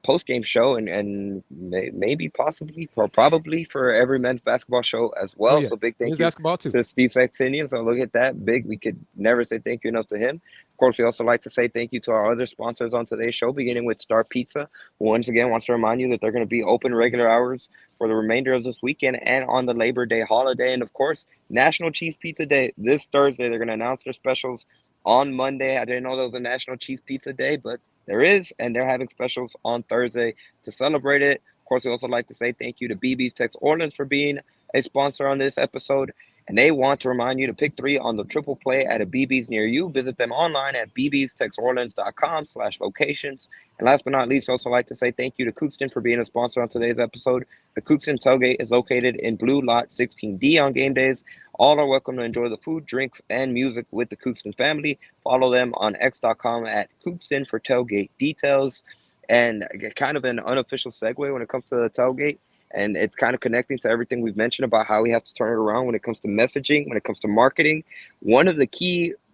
post-game show and maybe possibly or probably for every men's basketball show as well. Yeah. So big thank Men's you basketball too. to Steve Saxenian. So look at that. Big. We could never say thank you enough to him. Of course, we also like to say thank you to our other sponsors on today's show, beginning with Star Pizza, who once again wants to remind you that they're going to be open regular hours for the remainder of this weekend and on the Labor Day holiday. And of course, National Cheese Pizza Day this Thursday. They're going to announce their specials on Monday. I didn't know there was a National Cheese Pizza Day, but there is, and they're having specials on Thursday to celebrate it. Of course, we also like to say thank you to BB's Tex Orleans for being a sponsor on this episode. And they want to remind you to pick 3 on the triple play at a BB's near you. Visit them online at bbstexorleans.com/locations. And last but not least, I also like to say thank you to Coogston for being a sponsor on today's episode. The Coogston Tailgate is located in Blue Lot 16D on game days. All are welcome to enjoy the food, drinks, and music with the Coogston family. Follow them on x.com at Coogston for tailgate details. And kind of an unofficial segue when it comes to the tailgate. And it's kind of connecting to everything we've mentioned about how we have to turn it around when it comes to messaging, when it comes to marketing. One of the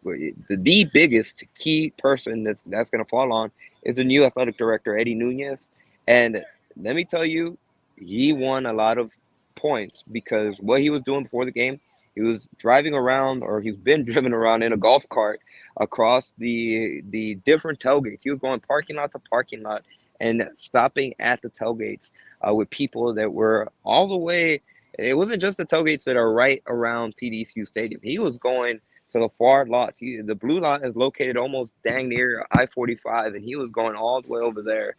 the biggest key person that's going to fall on is the new athletic director, Eddie Yanez. And let me tell you, he won a lot of points because what he was doing before the game, he was driving around, or he's been driven around in a golf cart across the different tailgates. He was going parking lot to parking lot and stopping at the tailgates with people that were all the way. It wasn't just the tailgates that are right around TDCU Stadium. He was going to the far lots. The blue lot is located almost dang near I-45, and he was going all the way over there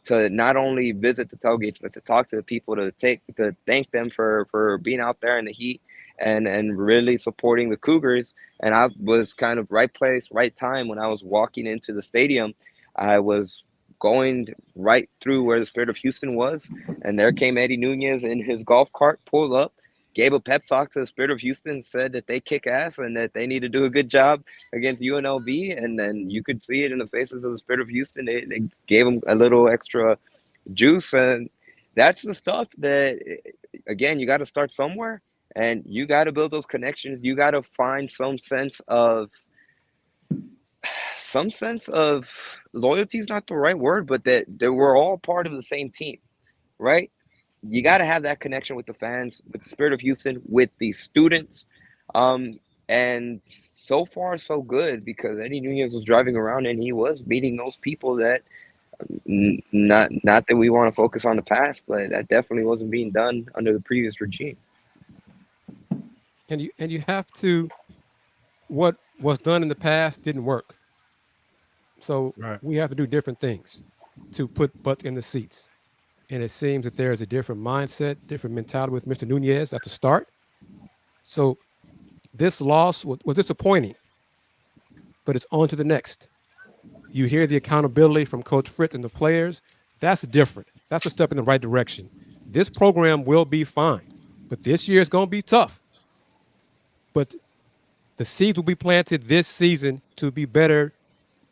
to not only visit the tailgates, but to talk to the people, to thank them for being out there in the heat and really supporting the Cougars. And I was kind of right place, right time when I was walking into the stadium. I was going right through where the Spirit of Houston was, and there came Eddie Yanez in his golf cart, pulled up, gave a pep talk to the Spirit of Houston, said that they kick ass and that they need to do a good job against UNLV. And then you could see it in the faces of the Spirit of Houston. They gave him a little extra juice, and that's the stuff that, again, you got to start somewhere, and you got to build those connections. You got to find some sense of loyalty is not the right word, but that we're all part of the same team, right? You got to have that connection with the fans, with the Spirit of Houston, with the students. And so far, so good, because Eddie Yanez was driving around and he was meeting those people that, not that we want to focus on the past, but that definitely wasn't being done under the previous regime. And you have to, what was done in the past didn't work. So we have to do different things to put butts in the seats. And it seems that there is a different mindset, different mentality with Mr. Yanez at the start. So This loss was disappointing, but it's on to the next. You hear the accountability from Coach Fritz and the players. That's different. That's a step in the right direction. This program will be fine, but this year is going to be tough. But the seeds will be planted this season to be better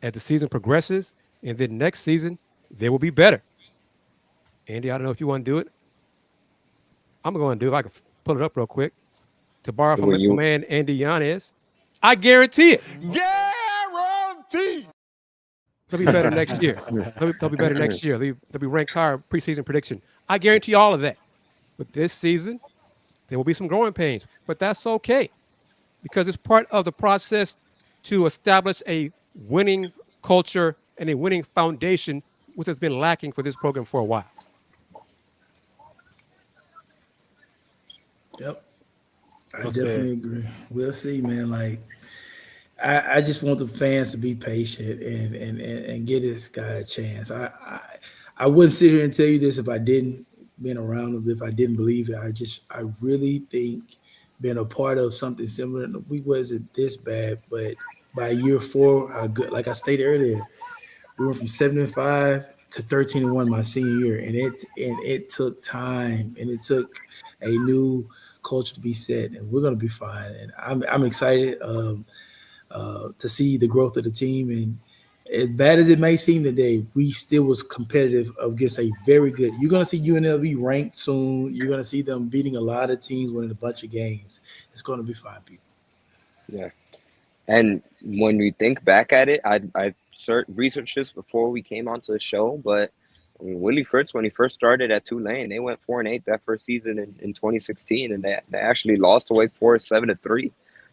as the season progresses, and then next season, they will be better. Andy, I don't know if you want to do it. I'm going to do it. I can pull it up real quick. To borrow from my man Andy Yanez, I guarantee it. Guarantee. They'll be better next year. They'll be better next year. They'll be ranked higher preseason prediction. I guarantee all of that. But this season, there will be some growing pains. But that's okay because it's part of the process to establish a winning culture and a winning foundation, which has been lacking for this program for a while. Yep. I definitely agree. We'll see, man. Like, I just want the fans to be patient and give this guy a chance. I wouldn't sit here and tell you this if I didn't been around him, if I didn't believe it. I really think being a part of something similar, we wasn't this bad, but by year 4, how good, like I stated earlier, we went from 7-5 to 13-1 my senior year, and it took time, and it took a new culture to be set, and we're gonna be fine. And I'm excited to see the growth of the team. And as bad as it may seem today, we still was competitive against a very good. You're gonna see UNLV ranked soon. You're gonna see them beating a lot of teams, winning a bunch of games. It's gonna be fine, people. Yeah. And when we think back at it, I researched this before we came onto the show, but Willie Fritz, when he first started at Tulane, they went 4-8 that first season in 2016, and they actually lost to Wake Forest 7-3.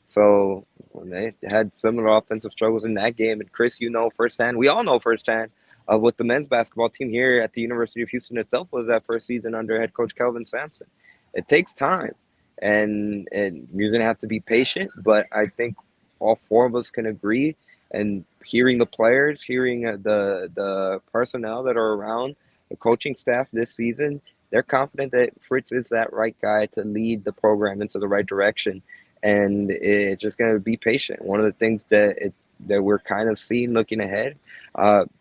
So they had similar offensive struggles in that game. And Kris, you know firsthand, we all know firsthand, what the men's basketball team here at the University of Houston itself was that first season under head coach Kelvin Sampson. It takes time, and you're going to have to be patient, but I think all 4 of us can agree. And hearing the players, hearing the personnel that are around the coaching staff this season, they're confident that Fritz is that right guy to lead the program into the right direction. And it's just going to be patient. One of the things that we're kind of seeing looking ahead,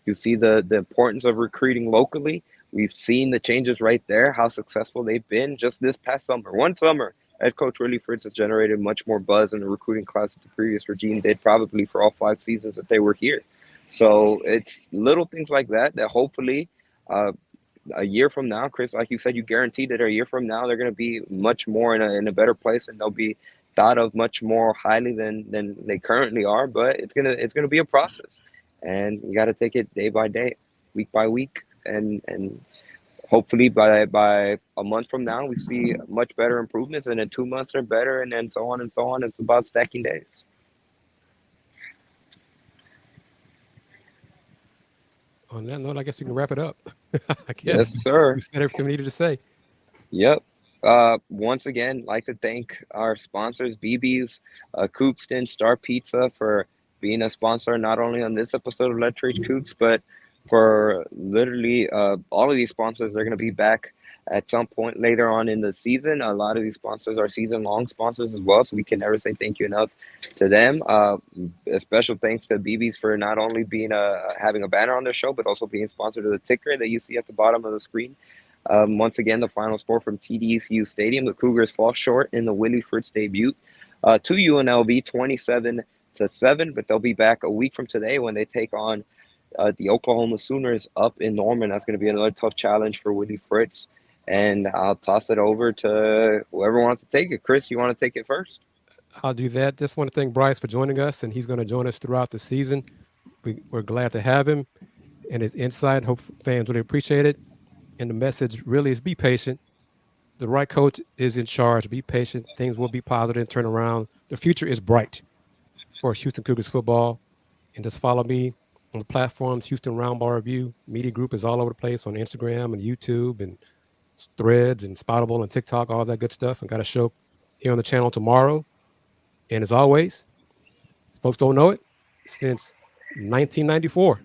you see the importance of recruiting locally. We've seen the changes right there, how successful they've been just this past summer. One summer, head coach Willie Fritz has generated much more buzz in the recruiting class that the previous regime did, probably for all 5 seasons that they were here. So it's little things like that hopefully a year from now, Kris, like you said, you guarantee that a year from now they're going to be much more in a better place, and they'll be thought of much more highly than they currently are. But it's gonna be a process, and you got to take it day by day, week by week, and hopefully by a month from now, we see much better improvements, and in 2 months they're better, and then so on and so on. It's about stacking days. On that note, I guess we can wrap it up. I guess. Yes, sir. We said everything we needed to say. Yep. Once again, like to thank our sponsors, BB's, Coopston, Star Pizza, for being a sponsor not only on this episode of Let's Rage Coogs, but for literally all of these sponsors. They're going to be back at some point later on in the season. A lot of these sponsors are season-long sponsors as well, so we can never say thank you enough to them. A special thanks to BB's for not only being having a banner on their show, but also being sponsored of the ticker that you see at the bottom of the screen. Once again, the final score from TDECU Stadium, the Cougars fall short in the Willie Fritz debut to UNLV 27-7, but they'll be back a week from today when they take on the Oklahoma Sooners up in Norman. That's going to be another tough challenge for Willie Fritz. And I'll toss it over to whoever wants to take it. Kris, you want to take it first? I'll do that. Just want to thank Bryce for joining us, and he's going to join us throughout the season. We're glad to have him and his insight. Hope fans really appreciate it. And the message really is be patient. The right coach is in charge. Be patient. Things will be positive and turn around. The future is bright for Houston Cougars football. And just follow me on the platforms. Houston Roundball Review Media Group is all over the place on Instagram and YouTube and Threads and Spoutable and TikTok, all that good stuff. I got a show here on the channel tomorrow. And as always, folks don't know it, since 1994,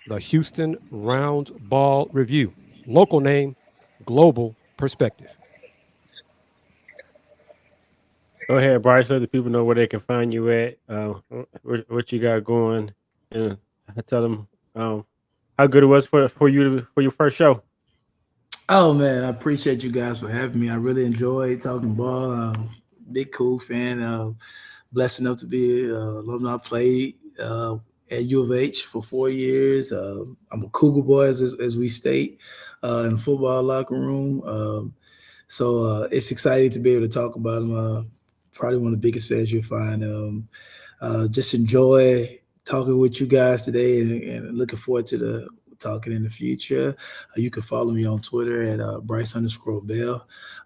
the Houston Roundball Review. Local name, global perspective. Go ahead, Bryce. Let the people know where they can find you at. What you got going, and tell them how good it was for you for your first show. Oh man, I appreciate you guys for having me. I really enjoyed talking ball. Big cool fan. Blessed enough to be alumni. Played at U of H for 4 years. I'm a Cougar boy, as we state, in the football locker room. So it's exciting to be able to talk about them. Probably one of the biggest fans you'll find. Just enjoy talking with you guys today, and looking forward to the talking in the future. You can follow me on Twitter at Bryce_Beall.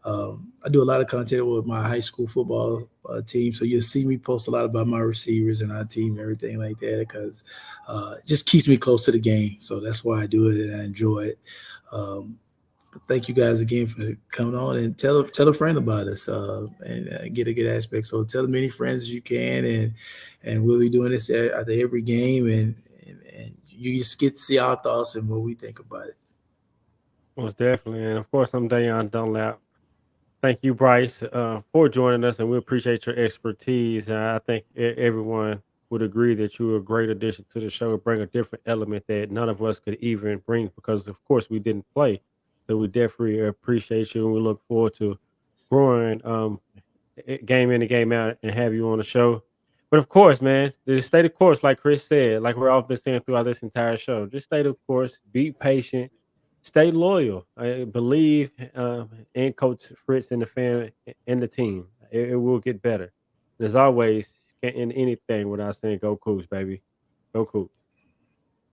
I do a lot of content with my high school football team, so you'll see me post a lot about my receivers and our team and everything like that, because it just keeps me close to the game. So that's why I do it, and I enjoy it. But thank you guys again for coming on, and tell a friend about us, and get a good aspect. So tell as many friends as you can, and we'll be doing this after every game, and you just get to see our thoughts and what we think about it. Most definitely. And of course, I'm Dayon Dunlap. Thank you, Bryce, for joining us, and we appreciate your expertise. I think everyone would agree that you're a great addition to the show and bring a different element that none of us could even bring, because, of course, we didn't play. So we definitely appreciate you, and we look forward to growing game in and game out and have you on the show. But of course, man, just stay the course, like Kris said, like we're all been saying throughout this entire show. Just stay the course, be patient, stay loyal. I believe in Coach Fritz and the family and the team. It will get better. As always, can't end anything without saying "Go Cougs, baby, go Cougs."